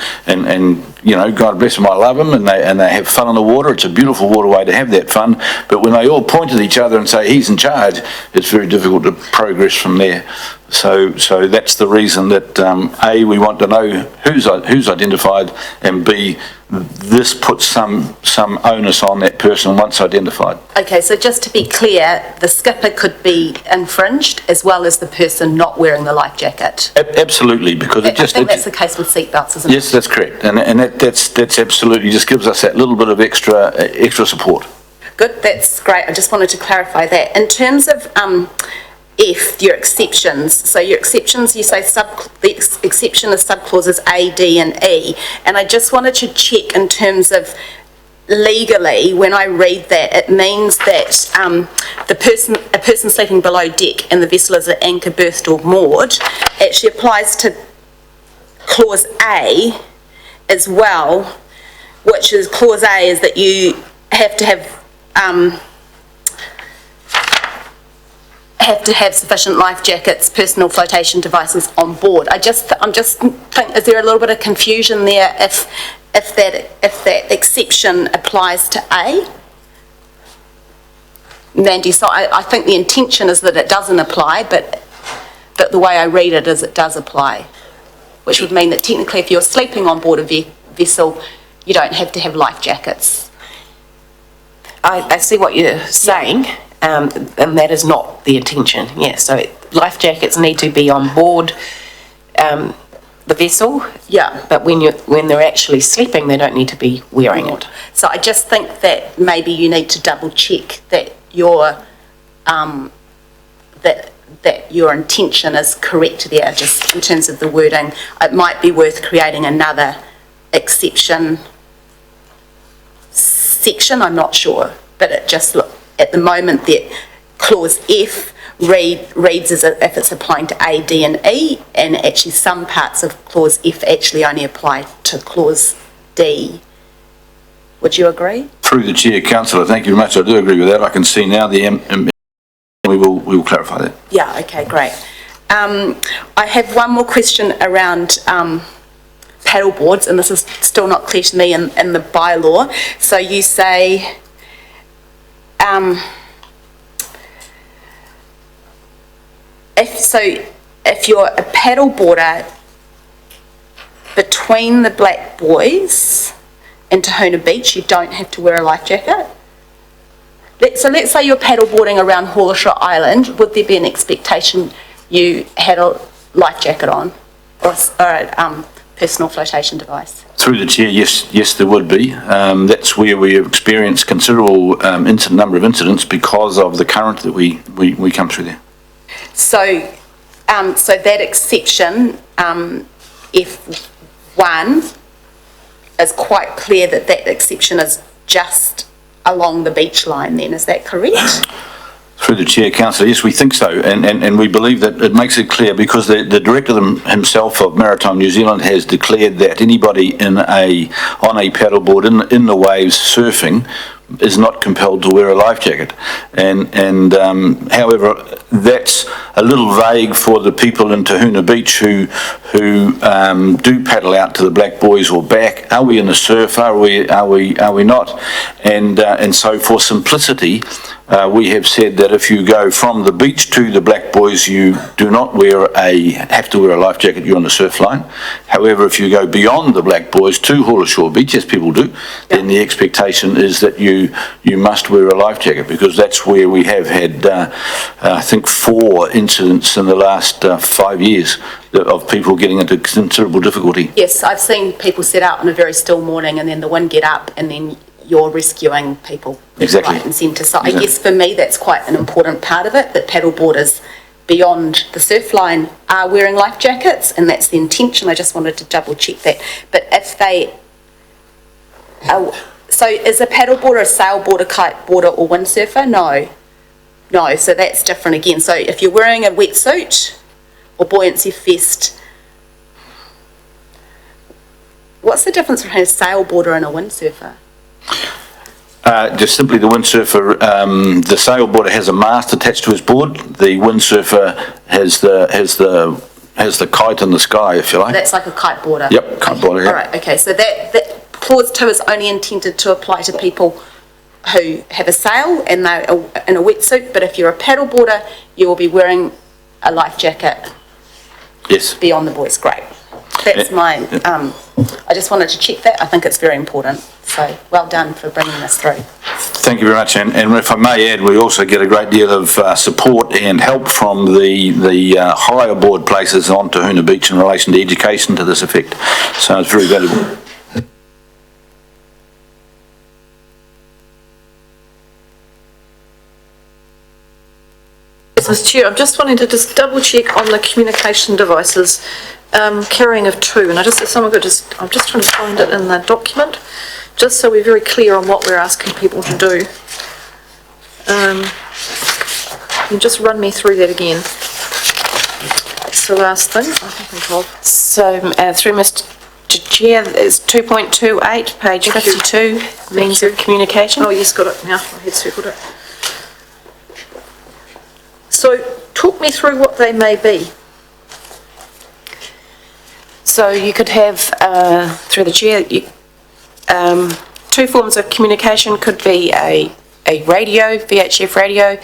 God bless them, I love them, and they have fun on the water. It's a beautiful waterway to have that fun. But when they all point at each other and say, he's in charge, it's very difficult to progress from there. So that's the reason that, A, we want to know who's identified, and B, this puts some onus on that person once identified. Okay, so just to be clear, the skipper could be infringed as well as the person not wearing the life jacket. Absolutely, because I think that's the case with seatbelts, isn't it? Yes, that's correct, and that's absolutely just gives us that little bit of extra support. Good, that's great. I just wanted to clarify that. In terms of F, your exceptions, so your exceptions, you say the exception is subclauses A, D and E, and I just wanted to check in terms of legally, when I read that, it means that a person sleeping below deck and the vessel is at anchor, berthed or moored actually applies to clause A as well, which is clause A is that you have to have sufficient life jackets, personal flotation devices on board. I'm just think, is there a little bit of confusion there if that exception applies to A? Mandy, so I think the intention is that it doesn't apply, but the way I read it is it does apply, which would mean that technically if you're sleeping on board a vessel, you don't have to have life jackets. I see what you're saying, and that is not the intention, yeah. So life jackets need to be on board the vessel. Yeah. But when they're actually sleeping, they don't need to be wearing it. So I just think that maybe you need to double check that your that your intention is correct there, just in terms of the wording. It might be worth creating another exception section, I'm not sure, but it just at the moment that clause F reads as if it's applying to A, D and E, and actually some parts of clause F actually only apply to clause D. Would you agree? Through the chair, councillor, thank you very much. I do agree with that. I can see now we will clarify that. Yeah, okay, great. I have one more question around paddle boards, and this is still not clear to me in the bylaw. So you say if you're a paddle boarder between the Black Buoys and Tahuna Beach, you don't have to wear a life jacket? So let's say you're paddleboarding around Horseshoe Island, would there be an expectation you had a life jacket on or a personal flotation device? Through the chair, yes, there would be. That's where we have experienced considerable number of incidents because of the current that we come through there. So that exception, F1, is quite clear that exception is just along the beach line then, is that correct? Through the chair, councillor, yes, we think so, and we believe that it makes it clear because the director himself of Maritime New Zealand has declared that anybody on a paddleboard in the waves surfing is not compelled to wear a life jacket, and however that's a little vague for the people in Tahuna Beach who do paddle out to the Black Buoys or back. Are we in the surf? Are we not? And so for simplicity, we have said that if you go from the beach to the Black Buoys, you do not have to wear a life jacket. You're on the surf line. However, if you go beyond the Black Buoys to Horseshoe Beach, as people do, then the expectation is that you must wear a life jacket, because that's where we have had, I think, 4 incidents in the last 5 years of people getting into considerable difficulty. Yes, I've seen people set out on a very still morning and then the wind get up and then you're rescuing people exactly. Right and centre. So I guess for me that's quite an important part of it, that paddleboarders beyond the surf line are wearing life jackets, and that's the intention. I just wanted to double check that. But if they... so is a paddleboarder a sailboarder, kiteboarder or windsurfer? No, so that's different again. So if you're wearing a wetsuit or buoyancy vest, what's the difference between a sailboarder and a windsurfer? Just simply the windsurfer, the sailboarder has a mast attached to his board. The windsurfer has the kite in the sky, if you like. That's like a kiteboarder. Yep, kiteboarder. All right, okay. So that clause 2 is only intended to apply to people who have a sail and they're in a wetsuit, but if you're a paddleboarder, you will be wearing a life jacket Yes. beyond the buoys. Great. That's my, I just wanted to check that. I think it's very important. So well done for bringing this through. Thank you very much, and if I may add, we also get a great deal of support and help from the higher board places on Tahuna Beach in relation to education to this effect, so it's very valuable. Mr. Chair, I'm just wanting to just double check on the communication devices, carrying of 2, and if someone could I'm just trying to find it in the document, just so we're very clear on what we're asking people to do. Can you just run me through that again? It's the last thing I can think of. So, through Mr. Chair, it's 2.28, page 52, means of communication. Oh, yes, got it now, I had circled it. So, talk me through what they may be. So you could have, through the chair, 2 forms of communication. Could be a radio, VHF radio,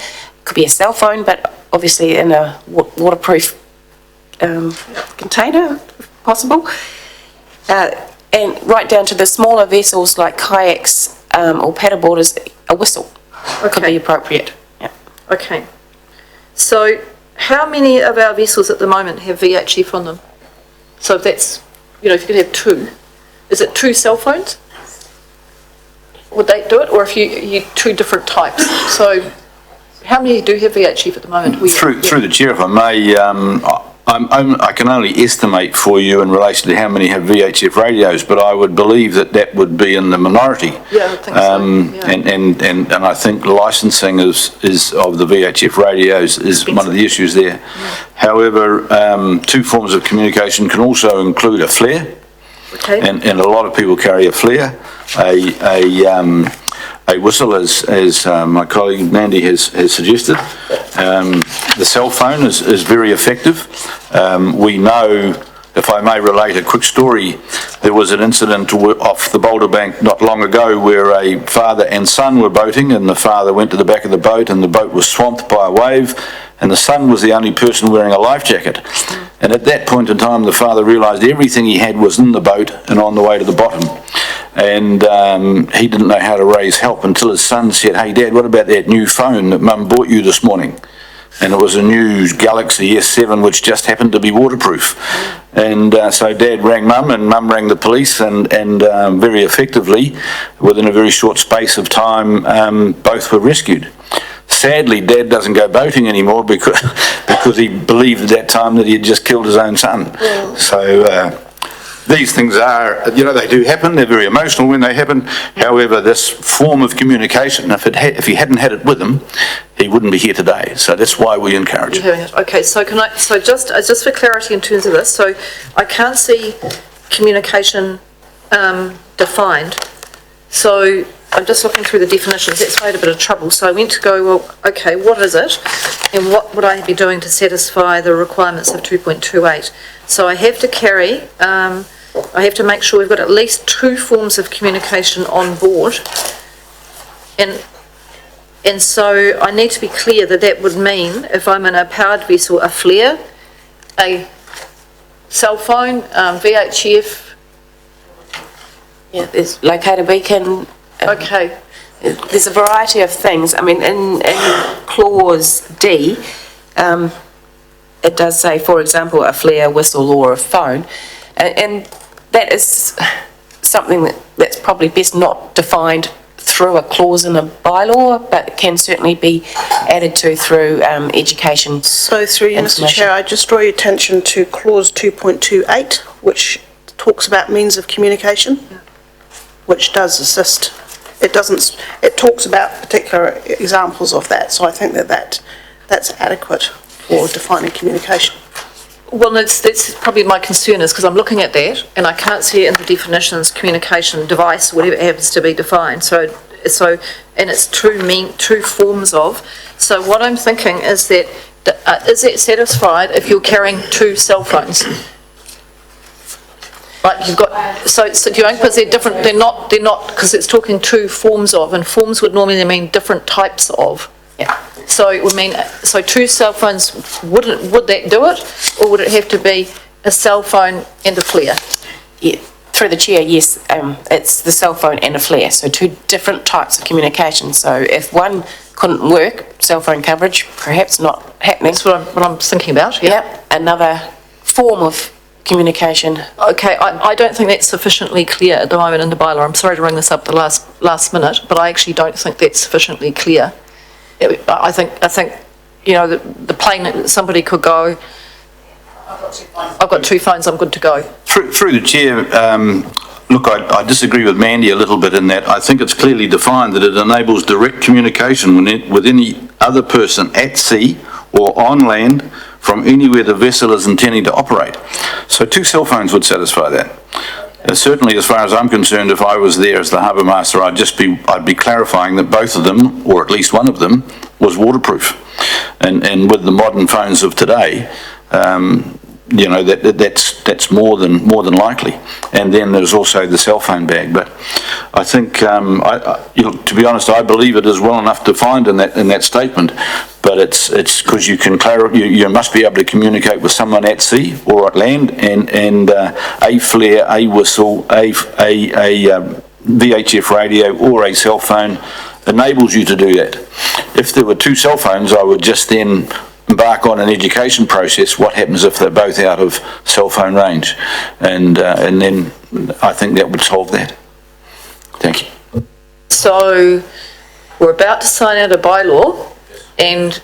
could be a cell phone, but obviously in a waterproof container, if possible. And right down to the smaller vessels like kayaks or paddleboarders, a whistle could be appropriate. Yeah. Okay. So, how many of our vessels at the moment have VHF on them? So if that's, if you could have 2, is it 2 cell phones? Would they do it, or if you 2 different types? So, how many do have VHF at the moment? Through the chair, if I may, I can only estimate for you in relation to how many have VHF radios, but I would believe that would be in the minority. Yeah, I think so. Yeah. And I think licensing is of the VHF radios is one of the issues there. Yeah. However, 2 forms of communication can also include a flare, and a lot of people carry a flare, a whistle, as my colleague Mandy has suggested. The cell phone is very effective. We know, if I may relate a quick story, there was an incident off the Boulder Bank not long ago where a father and son were boating, and the father went to the back of the boat and the boat was swamped by a wave, and the son was the only person wearing a life jacket. And at that point in time, the father realised everything he had was in the boat and on the way to the bottom. And he didn't know how to raise help until his son said, "Hey Dad, what about that new phone that Mum bought you this morning?" And it was a new Galaxy S7 which just happened to be waterproof. And so Dad rang Mum and Mum rang the police, and very effectively, within a very short space of time, both were rescued. Sadly, Dad doesn't go boating anymore because he believed at that time that he had just killed his own son. So these things are, they do happen. They're very emotional when they happen. However, this form of communication, if he hadn't had it with him, he wouldn't be here today. So that's why we encourage it. Okay, so just for clarity in terms of this, so I can't see communication defined. So I'm just looking through the definitions. That's why I had a bit of trouble. So I went to go, well, okay, what is it? And what would I be doing to satisfy the requirements of 2.28? So I have to carry, I have to make sure we've got at least 2 forms of communication on board. And so I need to be clear that would mean, if I'm in a powered vessel, a flare, a cell phone, VHF. Yeah, there's locator beacon. Okay. There's a variety of things. I mean, in clause D, it does say, for example, a flare, whistle, or a phone, and that is something that's probably best not defined through a clause in a bylaw, but can certainly be added to through education. So through you, Mr. Chair, I just draw your attention to clause 2.28, which talks about means of communication, which does assist. It talks about particular examples of that, so I think that's adequate for defining communication. Well, that's probably my concern, is because I'm looking at that and I can't see it in the definitions, communication device, whatever it happens to be defined. So, and it's 2 forms of. So what I'm thinking is that, is it satisfied if you're carrying 2 cell phones? Like you've got, so do you know, because they're different, they're not, because it's talking two forms of, and forms would normally mean different types of. Yeah. So it would mean, so 2 cell phones, would that do it? Or would it have to be a cell phone and a flare? Yeah, through the chair, yes, it's the cell phone and a flare, so 2 different types of communication. So if one couldn't work, cell phone coverage, perhaps not happening. That's what I'm thinking about, yeah. Yep, another form of communication. Okay, I don't think that's sufficiently clear at the moment in the bylaw. I'm sorry to bring this up the last minute, but I actually don't think that's sufficiently clear. I think, you know, the plain, somebody could go, I've got 2 phones, I'm good to go. Through the chair, look, I disagree with Mandy a little bit in that I think it's clearly defined that it enables direct communication with any other person at sea or on land from anywhere the vessel is intending to operate. So 2 cell phones would satisfy that. Certainly, as far as I'm concerned, if I was there as the harbour master, I'd be clarifying that both of them, or at least one of them, was waterproof. And with the modern phones of today, you know, that's more than likely. And then there's also the cell phone bag. But I think, you know, to be honest, I believe it is well enough defined in that statement. But it's because you can you must be able to communicate with someone at sea or at land, and a flare, a whistle, a VHF radio or a cell phone enables you to do that. If there were 2 cell phones, I would just then embark on an education process. What happens if they're both out of cell phone range? And then I think that would solve that. Thank you. So we're about to sign out a bylaw, and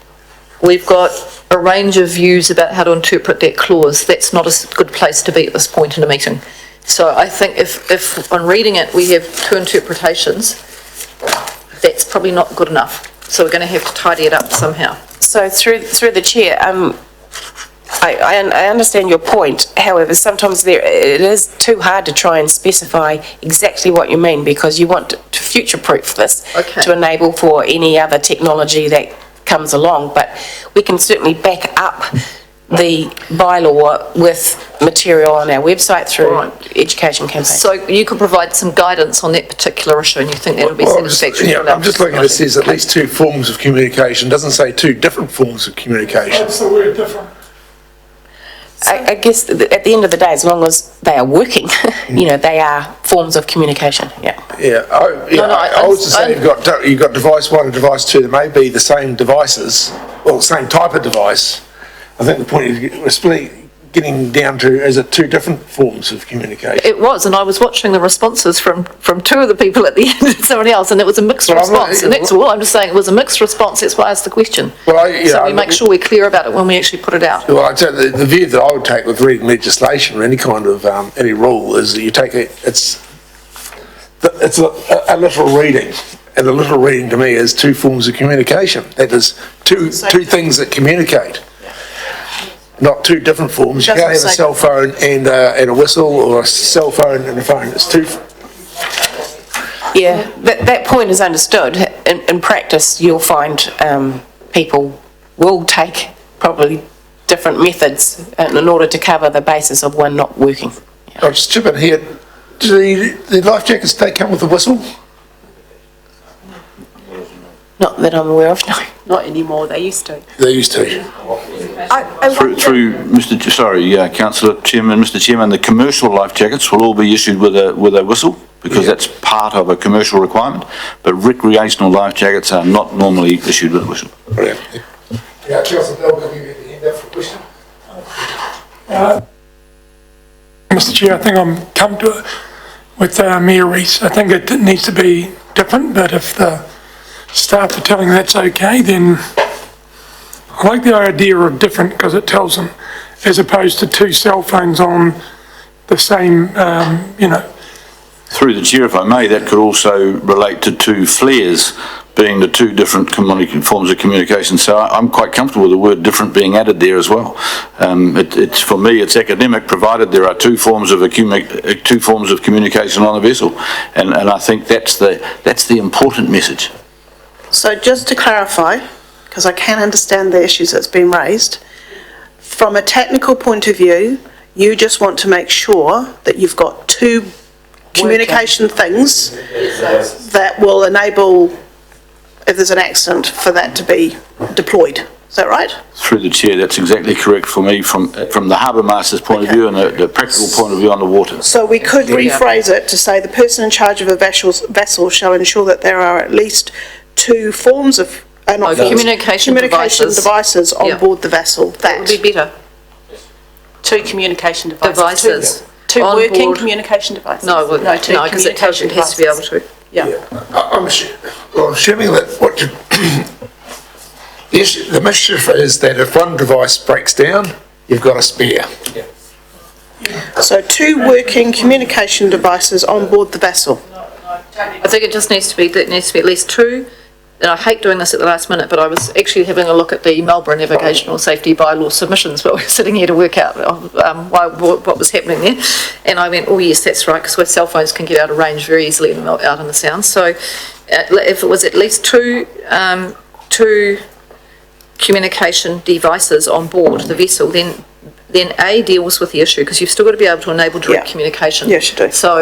we've got a range of views about how to interpret that clause. That's not a good place to be at this point in a meeting. So I think if on reading it we have 2 interpretations, that's probably not good enough. So we're going to have to tidy it up somehow. So through the chair, I understand your point. However, sometimes it is too hard to try and specify exactly what you mean, because you want to future-proof this to enable for any other technology that comes along. But we can certainly back up the bylaw with material on our website through education campaigns. So you could provide some guidance on that particular issue, and you think that would be satisfactory? Yeah, I'm just looking at it, says at least 2 forms of communication, doesn't say 2 different forms of communication. What's the word different? I guess at the end of the day, as long as they are working, you know, they are forms of communication, yeah. Yeah, I would say you've got device 1 and device 2, they may be the same devices, well, the same type of device. I think the point is we're split, getting down to, is it 2 different forms of communication? It was, and I was watching the responses from 2 of the people at the end and somebody else, and it was a mixed response, and that's all. I'm just saying it was a mixed response, that's why I asked the question. So we make sure we're clear about it when we actually put it out. Well, I'd say the view that I would take with reading legislation or any kind of, any rule is that you take it's a literal reading. And a literal reading to me is 2 forms of communication. That is two things that communicate. Not 2 different forms. You can't have a cell phone and a whistle, or a cell phone and a phone. It's 2. Yeah, that point is understood. In practice, you'll find people will take probably different methods in order to cover the basis of one not working. Yeah. I'll just chip in here. Do the life jackets come with a whistle? Not that I'm aware of, no. Not anymore, they used to. They used to. Through Mr. Councillor Chairman, Mr. Chairman, the commercial life jackets will all be issued with a whistle, because that's part of a commercial requirement, but recreational life jackets are not normally issued with a whistle. Brilliant. Yeah, Councillor Bell, can you get the hand up for a question? Mr. Chair, I think I'm come to with Mayor Rees. I think it needs to be different, but if the staff are telling that's okay, then I like the idea of different, because it tells them, as opposed to 2 cell phones on the same, you know. Through the chair, if I may, that could also relate to 2 flares, being the 2 different forms of communication. So I'm quite comfortable with the word different being added there as well. It's for me, it's academic, provided there are 2 forms of communication on a vessel, and I think that's the important message. So just to clarify, because I can understand the issues that's been raised, from a technical point of view, You just want to make sure that you've got two communication things that will enable, if there's an accident, for that to be deployed. Is that right? Through the chair, that's exactly correct for me from the harbour master's point of view and the practical point of view on the water. So we could rephrase it to say the person in charge of a vessel shall ensure that there are at least two forms of communication devices on board the vessel. That would be better. Two communication devices. Two working board. Communication devices. No, because it has to be able to. Yeah. I'm assuming that what you, the mischief is that if one device breaks down, you've got a spare. So two working communication devices on board the vessel. I think it just needs to be at least two. And I hate doing this at the last minute, but I was actually having a look at the Marlborough Navigational Safety Bylaw submissions, but we're sitting here to work out what was happening there. And I went, oh yes, that's right, because where cell phones can get out of range very easily and out in the sound. So if it was at least two communication devices on board the vessel, then A, deals with the issue, because you've still got to be able to enable direct communication. Yes, you do. So,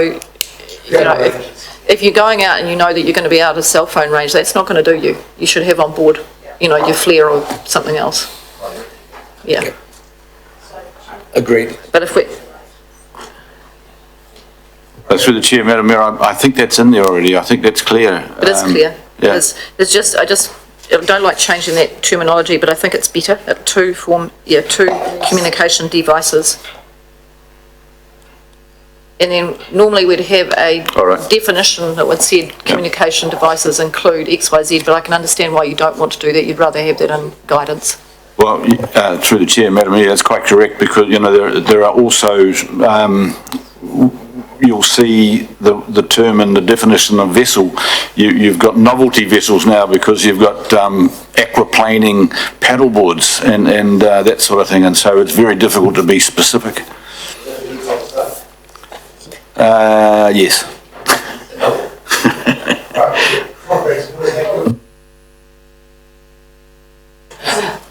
you know, if you're going out and you know that you're going to be out of cell phone range, that's not going to do you. You should have on board, you know, your flare or something else. Yeah. Agreed. But if we... Through the chair, Madam Mayor, I think that's in there already. I think that's clear. It is clear. Yeah. It's just, I don't like changing that terminology, but I think it's better at two communication devices. And then normally we'd have a definition that would say communication devices include X, Y, Z, but I can understand why you don't want to do that. You'd rather have that in guidance. Well, through the chair, Madam Mayor, that's quite correct, because, you know, there are also, you'll see the term and the definition of vessel. You've got novelty vessels now because you've got aquaplaning paddleboards and that sort of thing, and so it's very difficult to be specific. Yes.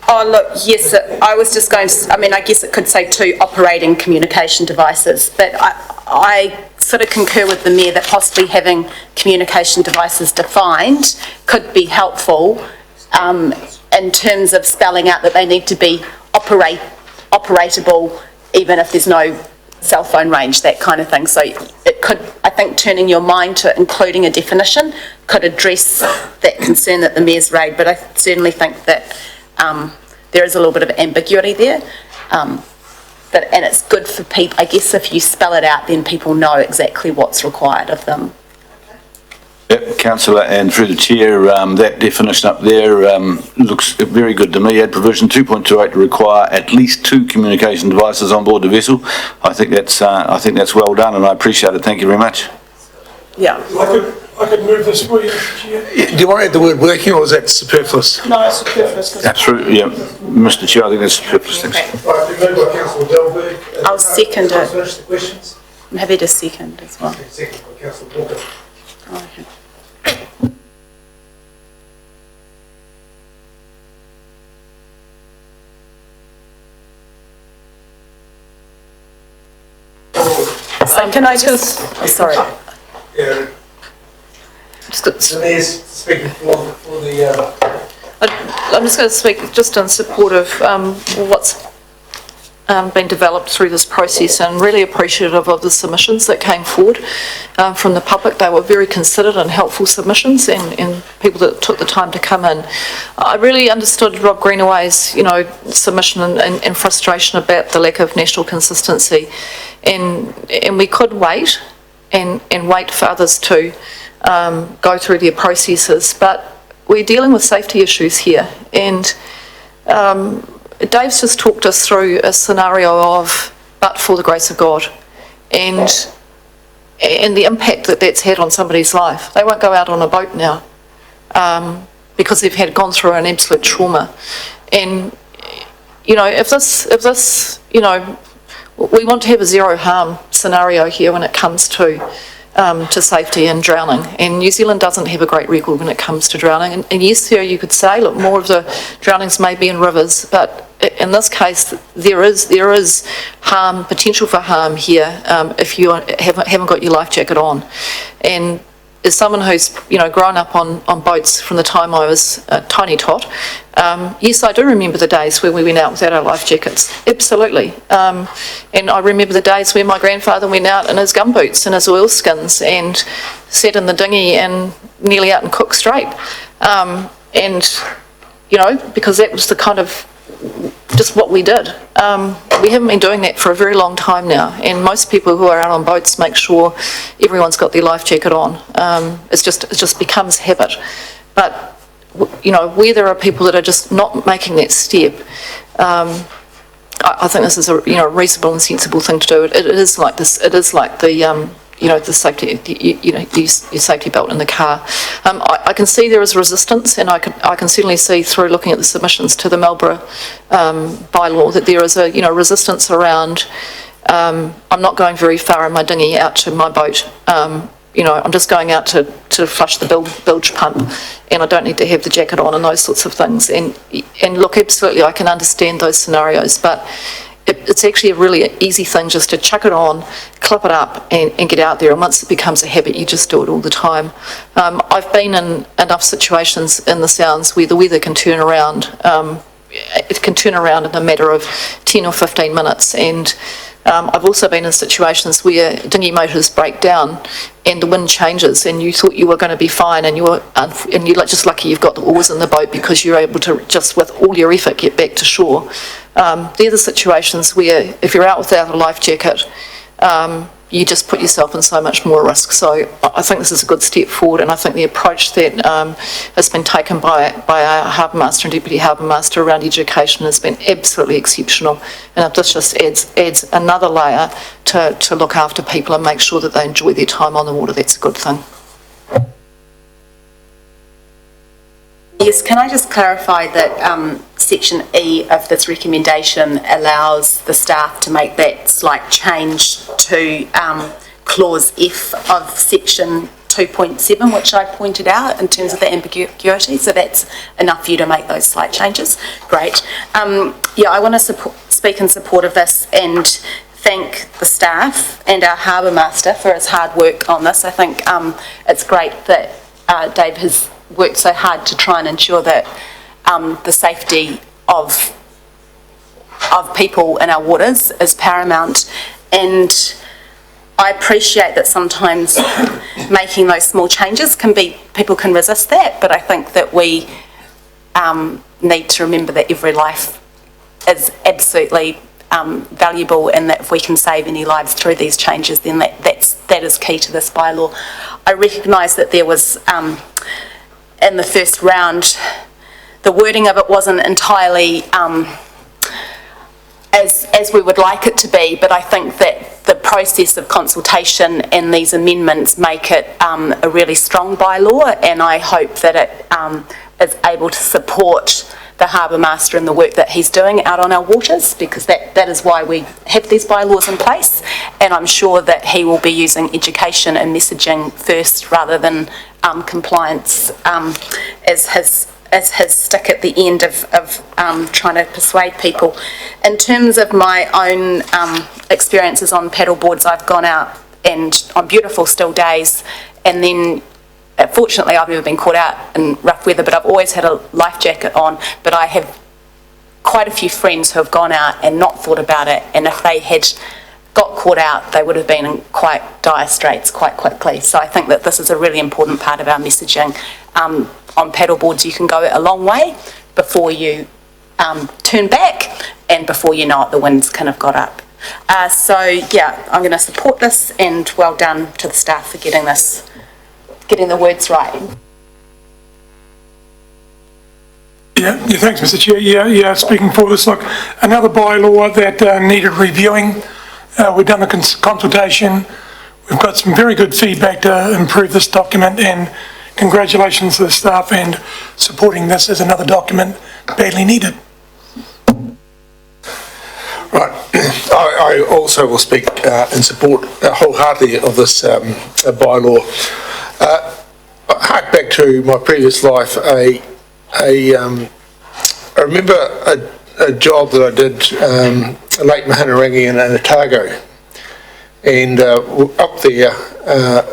Oh, look, yes, I was just going to, I mean, I guess it could say two operating communication devices, but I sort of concur with the Mayor that possibly having communication devices defined could be helpful in terms of spelling out that they need to be operatable even if there's no cell phone range, that kind of thing. So it could, I think, turning your mind to including a definition could address that concern that the Mayor's raised, but I certainly think that there is a little bit of ambiguity there. And it's good for people, I guess if you spell it out, then people know exactly what's required of them. Yep, Councillor, and through the chair, that definition up there looks very good to me. Add provision 2.28 to require at least two communication devices on board the vessel. I think that's well done, and I appreciate it. Thank you very much. Yeah. I could move this for you, Chair. Do you want to add the word working, or is that superfluous? No, it's superfluous. Absolutely, yeah. Mr Chair, I think that's superfluous. Thanks. Right, moved by Councillor Delberg. I'll second it. Finish the questions. I'm happy to second as well. Second by Councillor Walker. Okay. So can I just, sorry. Yeah. The Mayor's speaking for the... I'm just going to speak just in support of what's been developed through this process, and really appreciative of the submissions that came forward from the public. They were very considered and helpful submissions, and people that took the time to come in. I really understood Rob Greenaway's, submission and frustration about the lack of national consistency, and we could wait and wait for others to go through their processes, but we're dealing with safety issues here, and Dave's just talked us through a scenario of but for the grace of God, and the impact that that's had on somebody's life. They won't go out on a boat now because they've gone through an absolute trauma. And if this we want to have a zero harm scenario here when it comes to safety and drowning, and New Zealand doesn't have a great record when it comes to drowning. And yes, here you could say, look, more of the drownings may be in rivers, but in this case, there is harm, potential for harm here, if you haven't got your life jacket on. And as someone who's, grown up on boats from the time I was a tiny tot, yes, I do remember the days where we went out without our life jackets, absolutely. And I remember the days where my grandfather went out in his gumboots and his oilskins and sat in the dinghy and nearly out in Cook Strait. Because that was the kind of just what we did. We haven't been doing that for a very long time now, and most people who are out on boats make sure everyone's got their life jacket on. It just becomes habit. But where there are people that are just not making that step, I think this is a reasonable and sensible thing to do. It is like this. It is like the the safety, your safety belt in the car. I can see there is resistance, and I can certainly see through looking at the submissions to the Marlborough bylaw that there is a resistance around. I'm not going very far in my dinghy out to my boat. I'm just going out to flush the bilge pump, and I don't need to have the jacket on and those sorts of things. And look, absolutely, I can understand those scenarios, but it's actually a really easy thing just to chuck it on, clip it up and get out there. And once it becomes a habit, you just do it all the time. I've been in enough situations in the Sounds where the weather can turn around. It can turn around in a matter of 10 or 15 minutes. And I've also been in situations where dinghy motors break down and the wind changes, and you thought you were going to be fine, and you're just lucky you've got the oars in the boat because you're able to just with all your effort get back to shore. They're the situations where if you're out without a life jacket, you just put yourself in so much more risk. So I think this is a good step forward, and I think the approach that has been taken by our Harbour Master and Deputy Harbour Master around education has been absolutely exceptional. And this just adds another layer to look after people and make sure that they enjoy their time on the water. That's a good thing. Yes, can I just clarify that Section E of this recommendation allows the staff to make that slight change to Clause F of Section 2.7, which I pointed out in terms of the ambiguity, so that's enough for you to make those slight changes. Great. I want to speak in support of this and thank the staff and our Harbour Master for his hard work on this. I think it's great that Dave has worked so hard to try and ensure that the safety of people in our waters is paramount, and I appreciate that sometimes making those small changes people can resist that, but I think that we need to remember that every life is absolutely valuable, and that if we can save any lives through these changes, then that is key to this bylaw. I recognise that there was in the first round, the wording of it wasn't entirely as we would like it to be, but I think that the process of consultation and these amendments make it a really strong bylaw, and I hope that it is able to support the Harbour Master and the work that he's doing out on our waters, because that is why we have these bylaws in place, and I'm sure that he will be using education and messaging first rather than compliance as his stick at the end of trying to persuade people. In terms of my own experiences on paddle boards, I've gone out and on beautiful still days, and then fortunately I've never been caught out in rough weather, but I've always had a life jacket on. But I have quite a few friends who have gone out and not thought about it, and if they had got caught out, they would have been in quite dire straits quite quickly. So I think that this is a really important part of our messaging. On paddle boards, you can go a long way before you turn back, and before you know it, the wind's kind of got up. I'm going to support this, and well done to the staff for getting the words right. Yeah, thanks, Mr. Chair. Speaking for this, look, another bylaw that needed reviewing. We've done the consultation. We've got some very good feedback to improve this document, and congratulations to the staff and supporting this as another document badly needed. Right. I also will speak in support wholeheartedly of this bylaw. Hark back to my previous life. I remember a job that I did Lake Mahanarangi in Otago. And up there,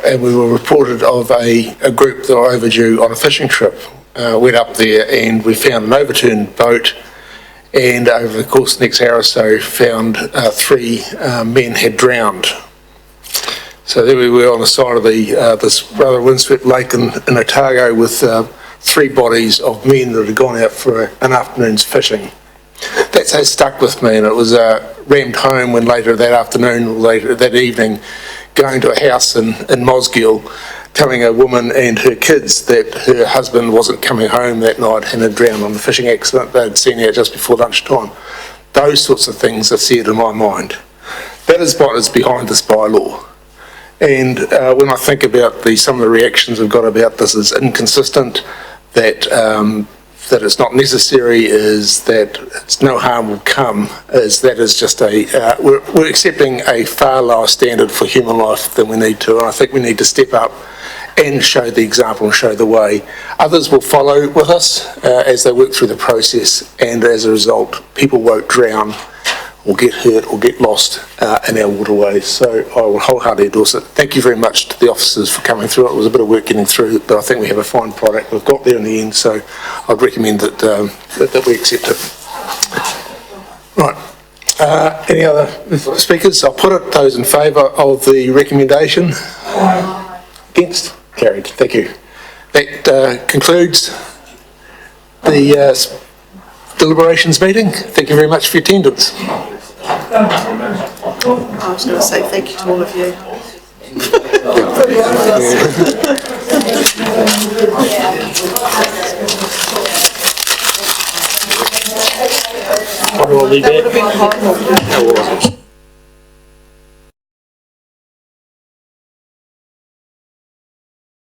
and we were reported of a group that were overdue on a fishing trip. Went up there and we found an overturned boat, and over the course of the next hour or so found 3 men had drowned. So there we were on the side of this rather windswept lake in Otago with 3 bodies of men that had gone out for an afternoon's fishing. That's how it stuck with me, and it was rammed home when later that afternoon or later that evening, going to a house in Mosgiel, telling a woman and her kids that her husband wasn't coming home that night and had drowned on the fishing accident they'd seen out just before lunchtime. Those sorts of things are seared in my mind. That is what is behind this bylaw. And when I think about some of the reactions I've got about this is inconsistent, that it's not necessary, is that it's no harm will come, is just we're accepting a far lower standard for human life than we need to, and I think we need to step up and show the example and show the way. Others will follow with us as they work through the process, and as a result, people won't drown or get hurt or get lost in our waterways. So I will wholeheartedly endorse it. Thank you very much to the officers for coming through. It was a bit of work getting through, but I think we have a fine product. We've got there in the end, so I'd recommend that we accept it. Right. Any other speakers? I'll put it. Those in favour of the recommendation? Against? Carried. Thank you. That concludes the deliberations meeting. Thank you very much for your attendance. I was going to say thank you to all of you. What will we be?